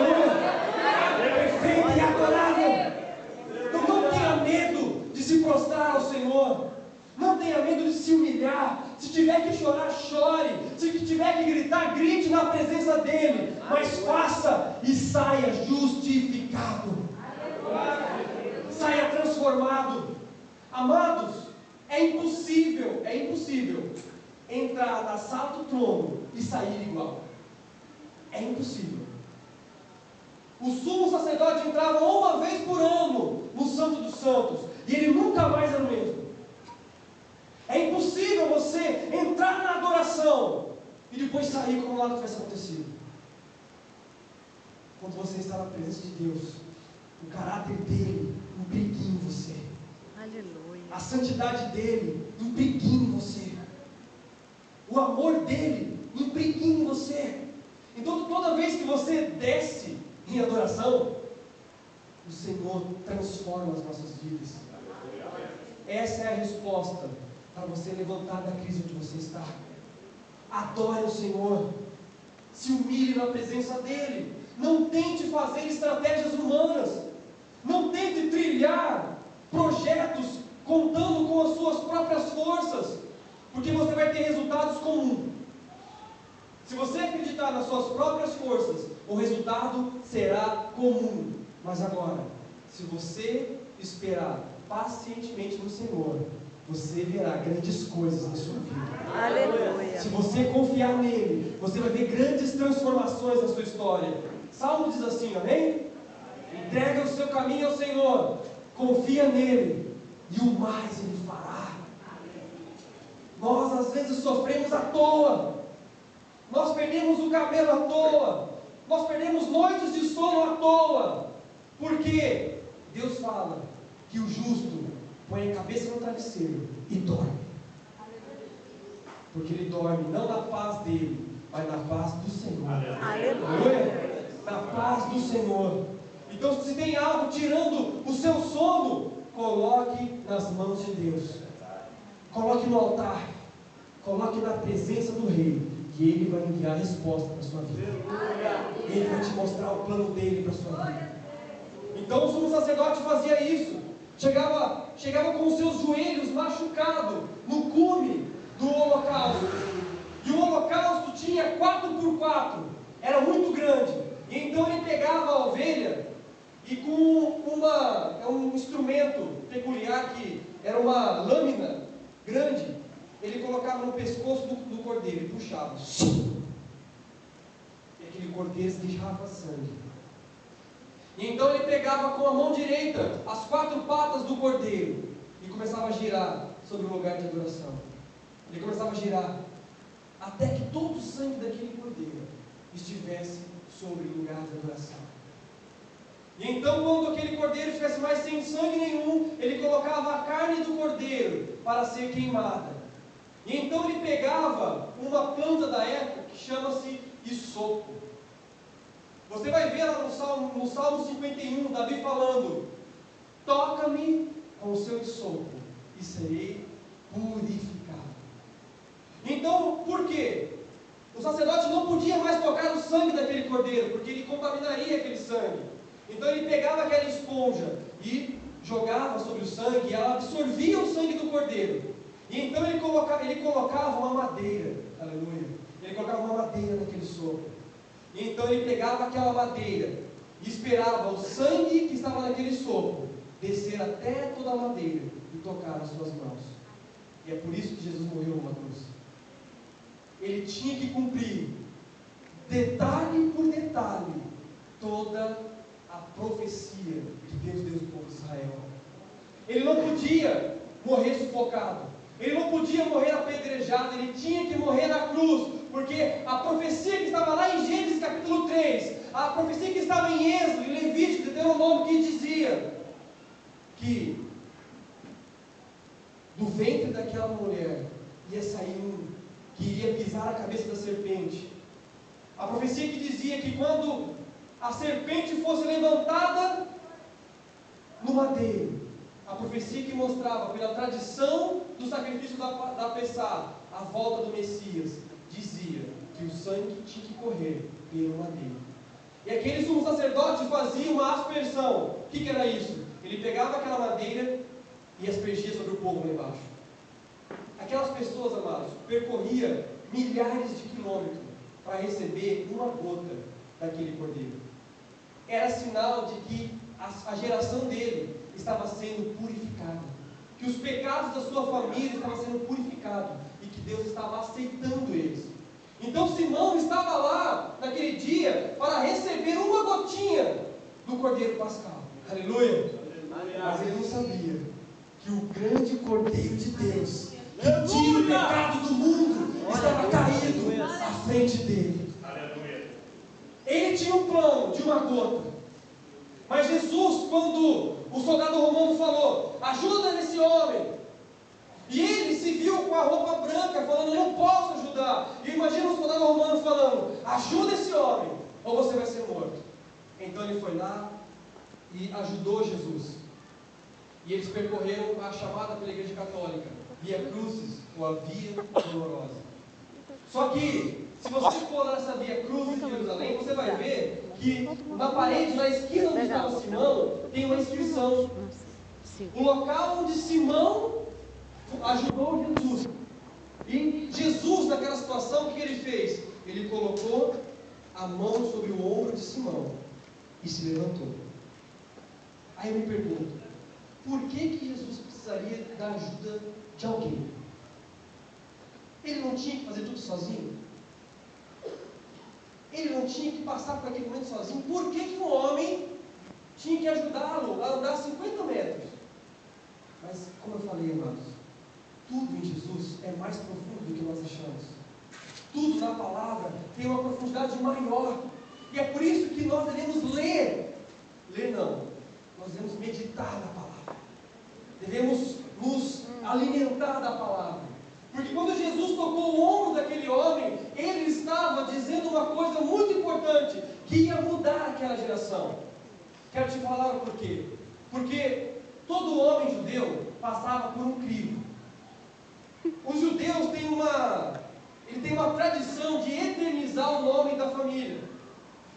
A: Perfeita e adorável. Então não tenha medo de se prostrar ao Senhor. Não tenha medo de se humilhar. Se tiver que chorar, chore. Se tiver que gritar, grite na presença dEle. Mas faça e saia justificado. Saia transformado. Amados, é impossível entrar na sala do trono e sair igual. É impossível. O sumo sacerdote entrava uma vez por ano no Santo dos Santos e ele nunca mais era o mesmo. É impossível você entrar na adoração e depois sair como nada tivesse acontecido. Quando você está na presença de Deus, o caráter dele impregne em você.
D: Aleluia.
A: A santidade dele impregne em você. O amor dele impregne em você. Então toda vez que você desce em adoração, o Senhor transforma as nossas vidas. Essa é a resposta para você levantar da crise onde você está. Adore o Senhor. Se humilhe na presença dEle. Não tente fazer estratégias humanas. Não tente trilhar projetos contando com as suas próprias forças, porque você vai ter resultados comuns. Se você acreditar nas suas próprias forças, o resultado será comum. Mas agora, se você esperar pacientemente no Senhor, você verá grandes coisas na sua vida.
C: Aleluia.
A: Se você confiar nele, você vai ver grandes transformações na sua história. Salmo diz assim, amém? Entrega o seu caminho ao Senhor, confia nele, e o mais ele fará. Nós às vezes sofremos à toa, nós perdemos o cabelo à toa, nós perdemos noites de sono à toa, porque Deus fala que o justo põe a cabeça no travesseiro e dorme. Porque ele dorme não na paz dele, mas na paz do Senhor.
C: Aleluia.
A: Na paz do Senhor. Então, se tem algo tirando o seu sono, coloque nas mãos de Deus. Coloque no altar. Coloque na presença do Rei. E Ele vai enviar a resposta para a sua vida. Ele vai te mostrar o plano dele para a sua vida. Então, o sumo sacerdote fazia isso. Chegava com os seus joelhos machucados no cume do holocausto. E o holocausto tinha 4x4. Era muito grande. E então ele pegava a ovelha e com um instrumento peculiar que era uma lâmina grande, ele colocava no pescoço do cordeiro e puxava. E aquele cordeiro esguichava sangue. E então ele pegava com a mão direita as 4 patas do cordeiro e começava a girar sobre o lugar de adoração. Ele começava a girar até que todo o sangue daquele cordeiro estivesse sobre o lugar de adoração. E então, quando aquele cordeiro estivesse mais sem sangue nenhum, ele colocava a carne do cordeiro para ser queimada. E então ele pegava uma planta da época que chama-se isopo. Você vai ver lá no Salmo 51, Davi falando: toca-me com o seu isopo e serei purificado. Então, por quê? O sacerdote não podia mais tocar o sangue daquele cordeiro, porque ele contaminaria aquele sangue. Então ele pegava aquela esponja e jogava sobre o sangue, e ela absorvia o sangue do cordeiro. E então ele colocava uma madeira, aleluia, ele colocava uma madeira naquele sopro. E então ele pegava aquela madeira e esperava o sangue que estava naquele sopro descer até toda a madeira e tocar as suas mãos. E é por isso que Jesus morreu numa cruz. Ele tinha que cumprir, detalhe por detalhe, toda a profecia que Deus deu ao povo de Israel. Ele não podia morrer sufocado, ele não podia morrer apedrejado, ele tinha que morrer na cruz, porque a profecia que estava lá em Gênesis capítulo 3, a profecia que estava em Êxodo, em Levítico, em Deuteronômio, que dizia que do ventre daquela mulher ia sair que iria pisar a cabeça da serpente. A profecia que dizia que quando a serpente fosse levantada no madeiro, a profecia que mostrava pela tradição do sacrifício da Pessá, a volta do Messias, dizia que o sangue tinha que correr pelo madeiro. E aquele sumo sacerdote fazia uma aspersão. O que era isso? Ele pegava aquela madeira e aspergia sobre o povo lá embaixo. Aquelas pessoas, amados, percorriam milhares de quilômetros para receber uma gota daquele cordeiro. Era sinal de que a geração dele estava sendo purificada, que os pecados da sua família estavam sendo purificados e que Deus estava aceitando eles. Então Simão estava lá naquele dia para receber uma gotinha do cordeiro pascal. Aleluia! Mas ele não sabia que o grande cordeiro de Deus, que tira o pecado do mundo, estava caído à frente dele. Ele tinha um plano de uma gota, mas Jesus, quando o soldado romano falou: ajuda nesse homem, e ele se viu com a roupa branca, falando: eu não posso ajudar. E imagina o soldado romano falando: ajuda esse homem, ou você vai ser morto. Então ele foi lá e ajudou Jesus. E eles percorreram a chamada pela Igreja Católica Via Crucis, ou a Via Dolorosa. Só que Se você for lá nessa via cruz de Jerusalém, você vai ver que na parede, na esquina onde estava Simão, tem uma inscrição. O local onde Simão ajudou Jesus. E Jesus, naquela situação, o que ele fez? Ele colocou a mão sobre o ombro de Simão e se levantou. Aí eu me pergunto, por que Jesus precisaria da ajuda de alguém? Ele não tinha que fazer tudo sozinho? Ele não tinha que passar por aquele momento sozinho? Por que um homem tinha que ajudá-lo a andar 50 metros? Mas, como eu falei, amados, tudo em Jesus é mais profundo do que nós achamos. Tudo na palavra tem uma profundidade maior. E é por isso que nós devemos ler. Ler não. Nós devemos meditar na palavra. Devemos nos alimentar da palavra. Porque quando Jesus tocou o ombro daquele homem, ele estava dizendo uma coisa muito importante, que ia mudar aquela geração. Quero te falar o porquê. Porque todo homem judeu passava por um crivo. Os judeus têm uma tradição de eternizar o nome da família.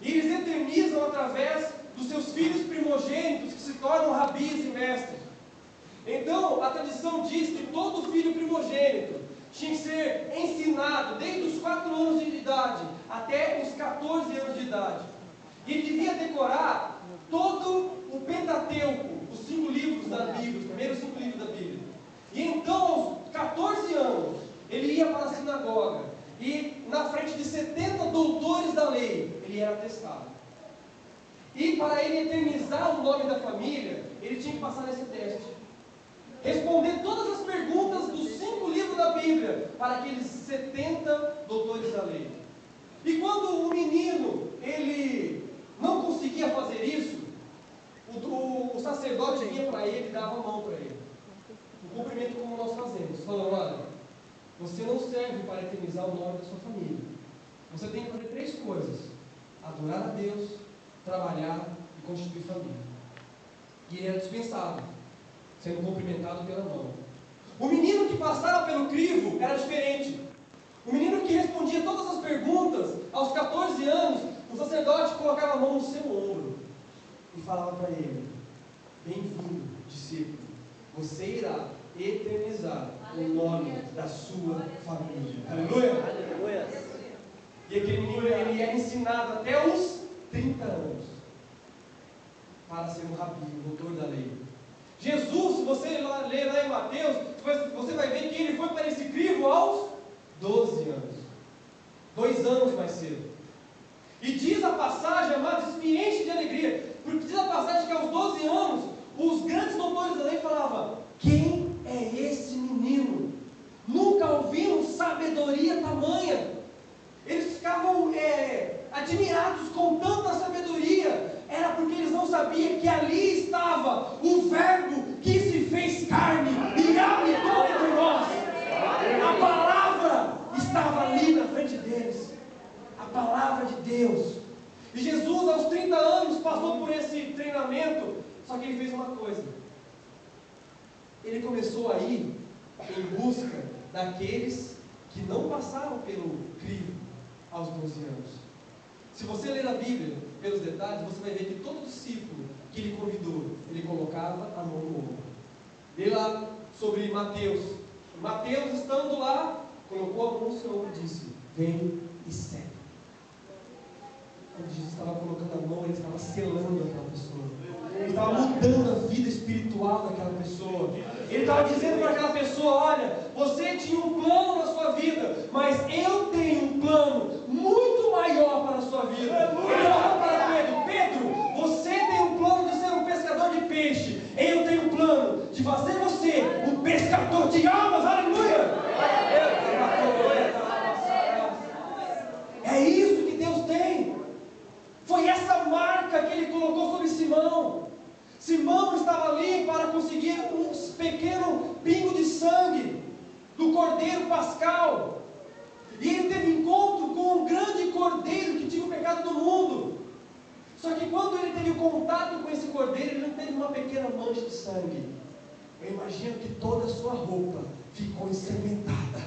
A: E eles eternizam através dos seus filhos primogênitos, que se tornam rabis e mestres. Então, a tradição diz que todo filho primogênito tinha que ser ensinado desde os 4 anos de idade até os 14 anos de idade. E ele devia decorar todo o Pentateuco, os 5 livros da Bíblia, os primeiros 5 livros da Bíblia. E então, aos 14 anos, ele ia para a sinagoga. E na frente de 70 doutores da lei, ele era testado. E para ele eternizar o nome da família, ele tinha que passar nesse teste. Responder todas as perguntas dos 5 livros da Bíblia para aqueles 70 doutores da lei. E quando o menino, ele não conseguia fazer isso, o sacerdote vinha para ele e dava a mão para ele. Um cumprimento como nós fazemos, falando, olha, você não serve para eternizar o nome da sua família. Você tem que fazer 3 coisas: adorar a Deus, trabalhar e constituir família. E ele era dispensado, sendo cumprimentado pela mão. O menino que passava pelo crivo era diferente. O menino que respondia todas as perguntas, aos 14 anos, o sacerdote colocava a mão no seu ombro e falava para ele: bem-vindo, discípulo, você irá eternizar o nome da sua família. Aleluia!
C: Aleluia.
A: E aquele menino, ele é ensinado até os 30 anos para ser um rabi, um doutor da lei. Jesus, se você ler lá em Mateus, você vai ver que ele foi para esse crivo aos 12 anos. 2 anos mais cedo. E diz a passagem, amados, isso me enche de alegria, porque diz a passagem que aos 12 anos, os grandes doutores da lei falavam: quem é esse menino? Nunca ouvimos sabedoria tamanha. Eles ficavam admirados com tanta sabedoria. Era porque eles não sabiam que ali estava o Verbo que se fez carne e habitou entre nós. A palavra estava ali na frente deles. A palavra de Deus. E Jesus, aos 30 anos, passou por esse treinamento. Só que ele fez uma coisa. Ele começou a ir em busca daqueles que não passaram pelo crivo aos 12 anos. Se você ler a Bíblia pelos detalhes, você vai ver que todo discípulo que ele convidou, ele colocava a mão no ombro. Lê lá sobre Mateus. Mateus, estando lá, colocou a mão no seu ombro e disse: vem e segue. Quando Jesus estava colocando a mão, ele estava selando aquela pessoa. Ele estava mudando a vida espiritual daquela pessoa. Ele estava dizendo para aquela pessoa: olha, você tinha um plano na sua vida, mas eu tenho um plano muito maior para a sua vida. Ele falou para Pedro: Pedro, você tem um plano de ser um pescador de peixe. Eu tenho um plano de fazer você um pescador de almas. Aleluia! É isso que Deus tem. Foi essa marca que ele colocou sobre Simão. Simão estava ali para conseguir um pequeno pingo de sangue do cordeiro pascal. E ele teve encontro com um grande cordeiro que tinha o pecado do mundo. Só que quando ele teve contato com esse cordeiro, ele não teve uma pequena mancha de sangue. Eu imagino que toda a sua roupa ficou ensanguentada.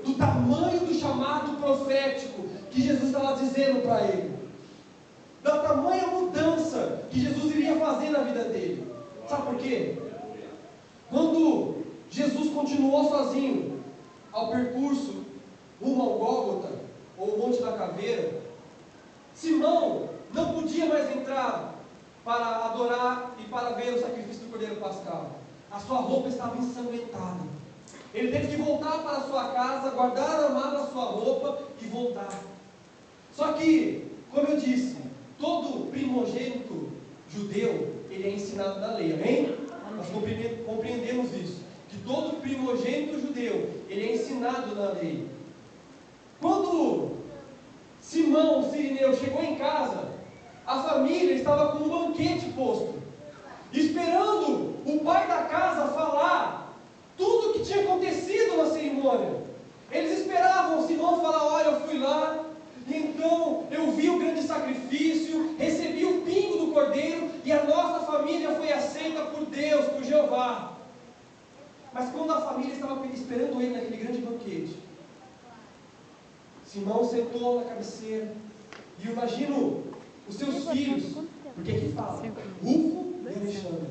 A: do tamanho do chamado profético que Jesus estava dizendo para ele, da tamanha mudança que Jesus iria fazer na vida dele. Sabe por quê? Quando Jesus continuou sozinho ao percurso rumo ao Gólgota, ou o Monte da Caveira, Simão não podia mais entrar para adorar e para ver o sacrifício do Cordeiro Pascal. A sua roupa estava ensanguentada. Ele teve que voltar para a sua casa, guardar armada a sua roupa e voltar. Só que, como eu disse, todo primogênito judeu, ele é ensinado na lei, amém? Nós compreendemos isso, que todo primogênito judeu, ele é ensinado na lei. Quando Simão, o sirineu, chegou em casa, a família estava com um banquete posto, esperando o pai da casa falar tudo o que tinha acontecido na cerimônia. Eles esperavam Simão falar: olha, eu fui lá, então eu vi o grande sacrifício, recebi o pingo do cordeiro, e a nossa família foi aceita por Deus, por Jeová. Mas quando a família estava esperando ele naquele grande banquete, Simão sentou na cabeceira, e eu imagino os seus filhos, porque aqui fala, Rufo e Alexandre,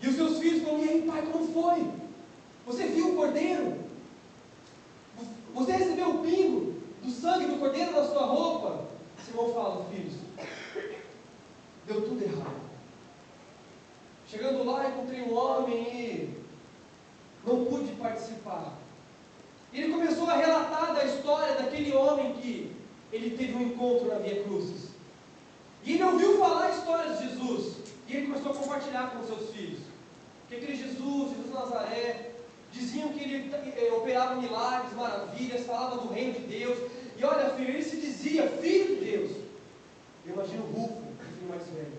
A: e os seus filhos falam: e aí, pai, como foi? Você viu o cordeiro? Você recebeu o pingo do sangue do cordeiro na sua roupa? Simão fala: filhos, deu tudo errado. Chegando lá, encontrei um homem e não pude participar. E ele começou a relatar da história daquele homem que ele teve um encontro na Via Crucis. E ele ouviu falar a história de Jesus. E ele começou a compartilhar com os seus filhos. Que aquele Jesus de Nazaré, diziam que ele operava milagres, maravilhas, falava do reino de Deus. E olha, filho, ele se dizia filho de Deus. Eu imagino o Rufo, o filho mais velho,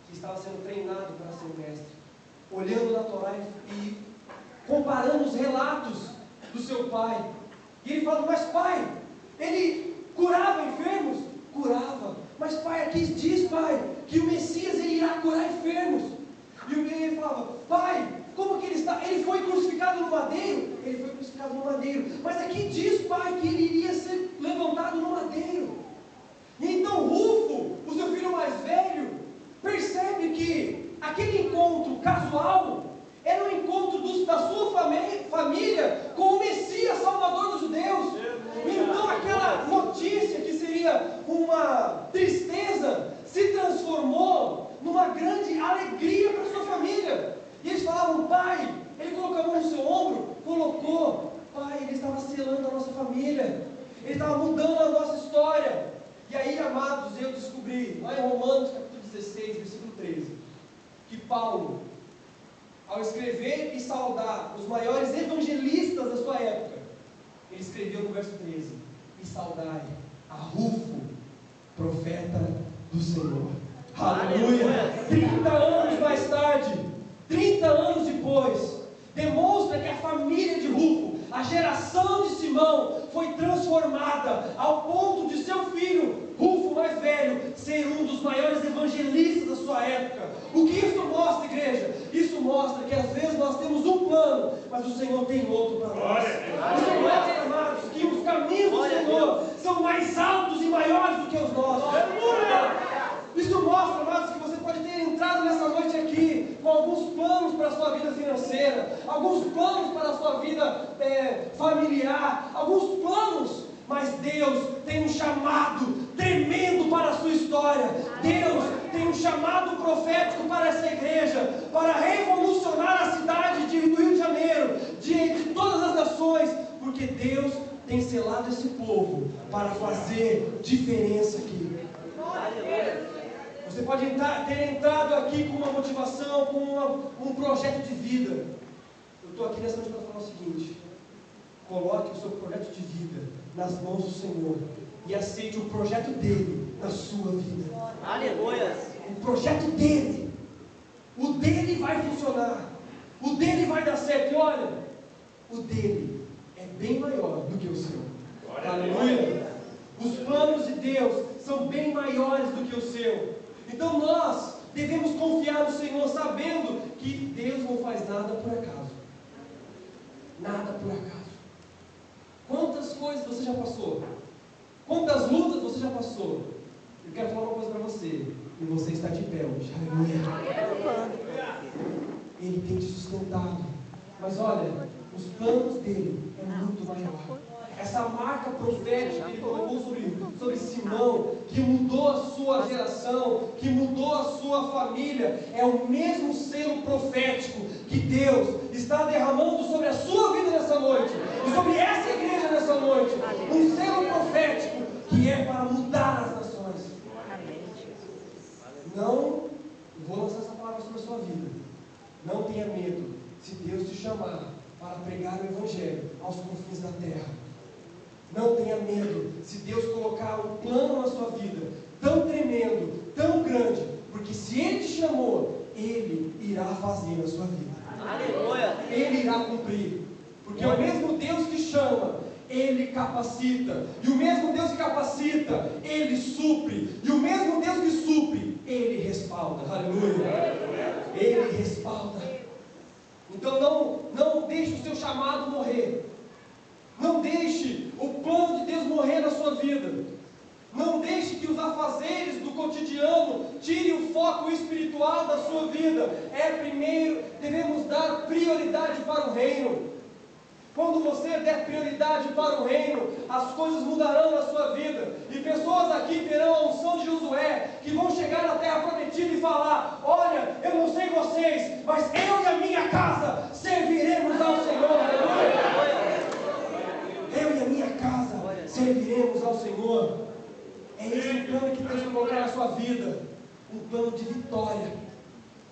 A: que estava sendo treinado para ser mestre, olhando na Torá e comparando os relatos do seu pai. E ele fala: mas pai, ele curava enfermos? Curava. Mas pai, aqui diz, pai, que o Messias ele irá curar enfermos. E o menino falava: pai, como que ele está? Ele foi crucificado no madeiro? Ele foi crucificado no madeiro. Mas aqui diz, pai, que ele iria ser levantado no madeiro. E então Rufo, o seu filho mais velho, percebe que aquele encontro casual era um encontro da sua família com o Messias Salvador dos judeus. Então aquela notícia que seria uma tristeza se transformou numa grande alegria para sua família. E eles falavam: pai, ele colocou a mão no seu ombro? Colocou. Pai, ele estava selando a nossa família, ele estava mudando a nossa história. E aí, amados, eu descobri lá em Romanos capítulo 16, versículo 13, que Paulo, ao escrever e saudar os maiores evangelistas da sua época, ele escreveu no verso 13: e saudai a Rufo, profeta do Senhor. Aleluia! 30 anos mais tarde, 30 anos depois, demonstra que a família de Rufo, a geração de Simão, foi transformada ao ponto de seu filho, Rufo mais velho, ser um dos maiores evangelistas da sua época. O que isso mostra, igreja? Isso mostra que às vezes nós temos um plano, mas o Senhor tem outro para nós. Isso mostra, amados, que os caminhos do Senhor são mais altos e maiores do que os nossos. Isso mostra, amados, que você pode ter entrado nessa noite aqui com alguns planos para a sua vida financeira, alguns planos para a sua vida familiar, alguns planos, mas Deus tem um chamado tremendo para a sua história. Deus tem um chamado profético para essa igreja, para revolucionar a cidade do Rio de Janeiro, de todas as nações, porque Deus tem selado esse povo para fazer diferença aqui. Você pode ter entrado aqui com uma motivação, com um projeto de vida. Eu estou aqui nessa noite para falar o seguinte: coloque o seu projeto de vida nas mãos do Senhor e aceite o projeto dele na sua vida.
D: Aleluia!
A: O projeto dele, o dele vai funcionar, o dele vai dar certo. E olha, o dele é bem maior do que o seu. Aleluia! Os planos de Deus são bem maiores do que o seu. Então nós devemos confiar no Senhor, sabendo que Deus não faz nada por acaso. Nada por acaso. Quantas coisas você já passou? Quantas lutas você já passou? Eu quero falar uma coisa para você. E você está de pé hoje. Aleluia. Ele tem te sustentado. Mas olha, os planos dele é muito maior. Essa marca profética que ele colocou sobre Simão, que mudou a sua geração, que mudou a sua família, é o mesmo selo profético que Deus está derramando sobre a sua vida nessa noite, e sobre essa igreja nessa noite. Um selo profético que é para mudar as nações. Não, vou lançar essa palavra sobre a sua vida. Não tenha medo se Deus te chamar para pregar o Evangelho aos confins da terra. Não tenha medo se Deus colocar um plano na sua vida tão tremendo, tão grande, porque se Ele te chamou, Ele irá fazer na sua vida. Aleluia. Ele irá cumprir, porque o mesmo Deus que chama, Ele capacita, e o mesmo Deus que capacita, Ele supre, e o mesmo Deus que supre, Ele respalda. Aleluia. Ele respalda. Então não deixe o seu chamado morrer. Não deixe o plano de Deus morrer na sua vida. Não deixe que os afazeres do cotidiano tirem o foco espiritual da sua vida. Primeiro, devemos dar prioridade para o reino. Quando você der prioridade para o reino, as coisas mudarão na sua vida. E pessoas aqui terão a unção de Josué, que vão chegar na terra prometida e falar: olha, eu não sei vocês, mas eu e a minha casa serviremos ao Senhor. Eu e a minha casa serviremos ao Senhor. É esse o plano que Deus vai colocar na sua vida. Um plano de vitória.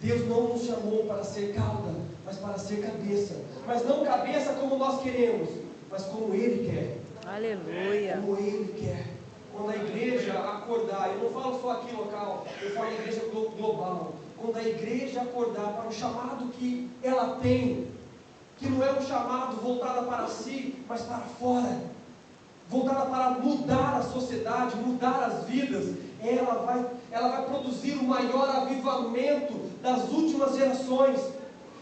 A: Deus não nos chamou para ser cauda, mas para ser cabeça. Mas não cabeça como nós queremos, mas como Ele quer.
C: Aleluia.
A: Como Ele quer. Quando a igreja acordar, eu não falo só aqui local, eu falo igreja global. Quando a igreja acordar para o chamado que ela tem, que não é um chamado voltado para si, mas para fora, voltada para mudar a sociedade, mudar as vidas, ela vai produzir o maior avivamento das últimas gerações.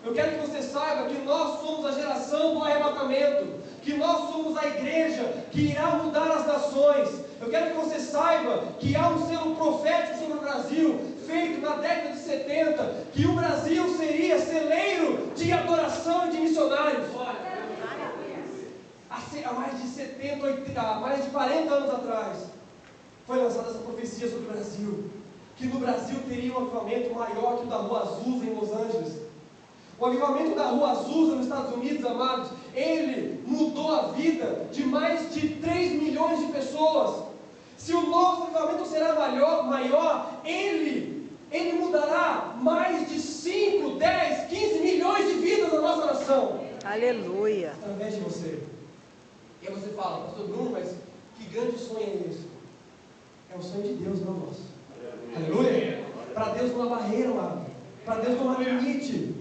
A: Eu quero que você saiba que nós somos a geração do arrebatamento, que nós somos a igreja que irá mudar as nações. Eu quero que você saiba que há um selo profético sobre o Brasil, feito na década de 70, que o Brasil seria celeiro de adoração e de missionários. Há mais de 70, 80, mais de 40 anos atrás, foi lançada essa profecia sobre o Brasil, que no Brasil teria um avivamento maior que o da Rua Azusa em Los Angeles. O avivamento da Rua Azusa nos Estados Unidos, amados, ele mudou a vida de mais de 3 milhões de pessoas. Se o nosso avivamento será maior, ele mudará mais de 5, 10, 15 milhões de vidas na nossa nação.
C: Aleluia.
A: Através de você. E aí você fala: pastor Bruno, mas que grande sonho é esse? É o sonho de Deus, não nosso. Aleluia. Para Deus não há barreira, amado. Para Deus não há limite.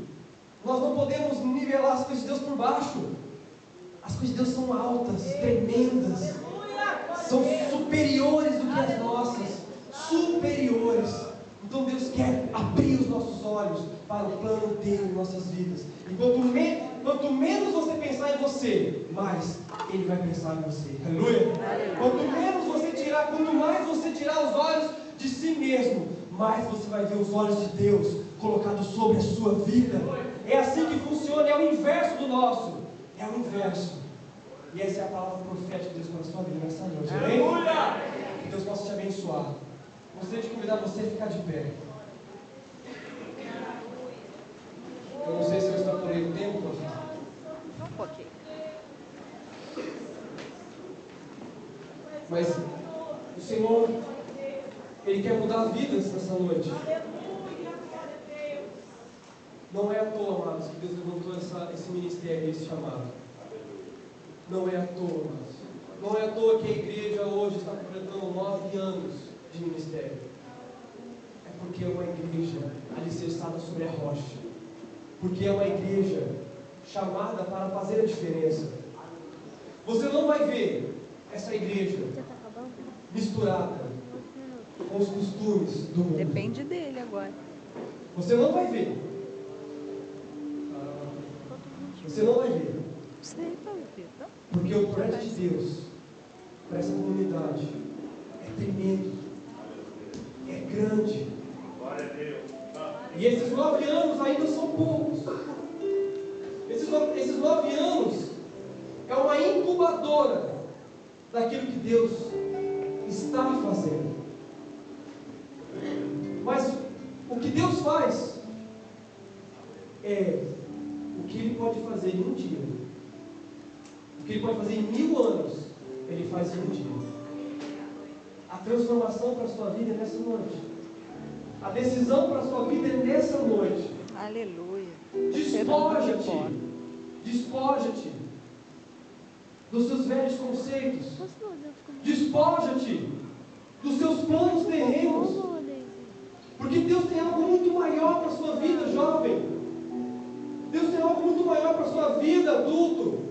A: Nós não podemos nivelar as coisas de Deus por baixo. As coisas de Deus são altas, tremendas, são superiores do que as nossas. Superiores. Então Deus quer abrir os nossos olhos para o plano dele em nossas vidas. E quanto menos você pensar em você, mais Ele vai pensar em você. Aleluia. Quanto mais você tirar os olhos de si mesmo, mais você vai ver os olhos de Deus colocados sobre a sua vida. É assim que funciona, é o inverso do nosso. É o inverso. E essa é a palavra profética de Deus para a sua vida nessa noite. Amém? Que Deus possa te abençoar. Gostaria de convidar você a ficar de pé. Eu não sei se eu extrapolei o tempo, pastor.
C: Um pouquinho.
A: Mas o Senhor, Ele quer mudar vidas nessa noite. Não é à toa, amados, que Deus levantou esse ministério, esse chamado. Não é à toa, amados. Não é à toa que a igreja hoje está completando 9 anos de ministério. É porque é uma igreja alicerçada sobre a rocha. Porque é uma igreja chamada para fazer a diferença. Você não vai ver essa igreja misturada com os costumes do mundo.
C: Depende dele agora.
A: Você não vai ver. Você não vai ver.
C: sei, Paulo Vitor.
A: Porque o projeto de Deus para essa comunidade é tremendo, é grande.
B: Glória a Deus.
A: E esses 9 anos ainda são poucos. Esses 9 anos é uma incubadora daquilo que Deus está fazendo. Mas o que Deus faz é o que Ele pode fazer em um dia. O que Ele pode fazer em 1000 anos, Ele faz em um dia. A transformação para a sua vida é nessa noite. A decisão para a sua vida é nessa noite.
C: Aleluia.
A: Despoja-te. Despoja-te dos seus velhos conceitos. Despoja-te dos seus planos terrenos. Porque Deus tem algo muito maior para a sua vida, jovem. Deus tem algo muito maior para a sua vida, adulto.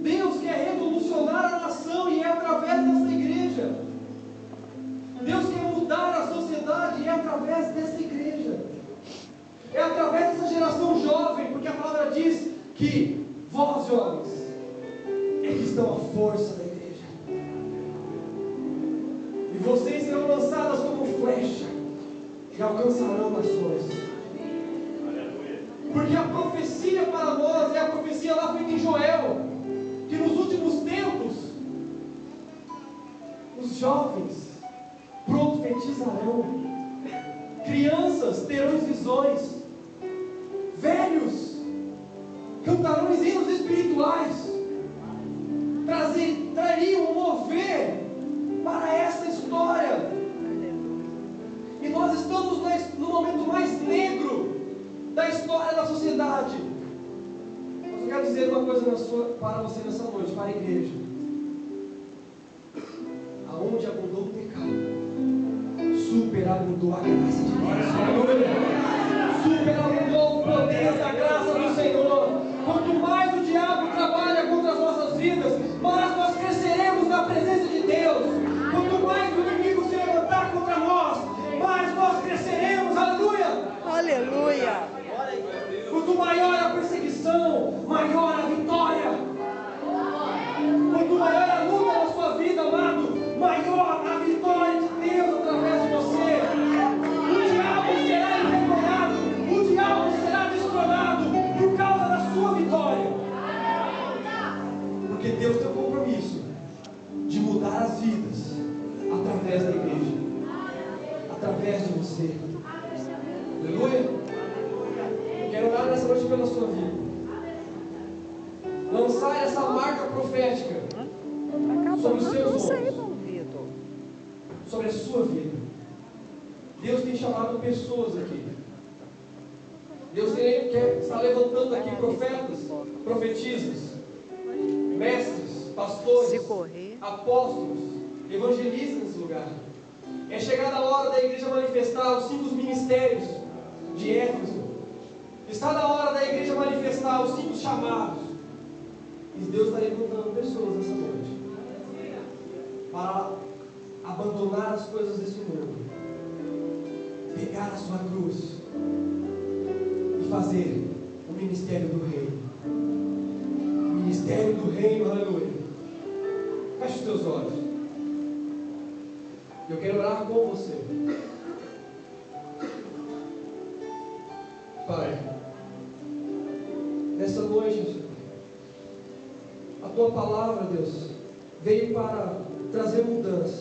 A: Deus quer revolucionar a nação e é através dessa igreja. Deus quer mudar a sociedade e é através dessa igreja. É através dessa geração jovem, porque a palavra diz que vós, jovens, é que estão a força da igreja. E vocês serão lançadas como flecha e alcançarão nações. Porque a profecia para nós é a profecia lá feita em Joel, que nos últimos tempos os jovens profetizarão, crianças terão visões, velhos cantarão hinos espirituais, trariam um mover para essa história. E nós estamos no momento mais negro da história da sociedade. Mas eu quero dizer uma coisa para você nessa noite, para a igreja. Aonde abundou o pecado, superabundou a graça de Deus. Superabundou o poder da graça do Senhor. Quanto mais o diabo trabalha contra as nossas vidas, mais nós cresceremos na presença de Deus. Quanto mais o inimigo se levantar contra nós, mais nós cresceremos. Aleluia!
C: Aleluia.
A: Quanto maior a perseguição, maior a vitória. Quanto maior a luta na sua vida, amado, maior a vitória de Deus através de você. O diabo será envergonhado, o diabo será destronado por causa da sua vitória. Porque Deus tem um compromisso de mudar as vidas através da igreja, através de você. Aleluia. Eu quero orar nessa noite pela sua vida. Lançar essa marca profética sobre os seus
C: Não sei,
A: ombros,
C: Paulo Vitor.
A: sobre a sua vida. Deus tem chamado pessoas aqui. Deus está levantando aqui profetas, profetisas, mestres, pastores,
C: Se correr.
A: apóstolos, evangelistas nesse lugar. É chegada a hora da igreja manifestar os 5 ministérios de Éfeso. Está na hora da igreja manifestar os 5 chamados. E Deus está levantando pessoas essa noite para abandonar as coisas desse mundo, pegar a sua cruz e fazer o ministério do reino. O ministério do reino, aleluia. Feche os teus olhos. Eu quero orar com você. Pai, nessa noite, a tua palavra, Deus, veio para trazer mudança.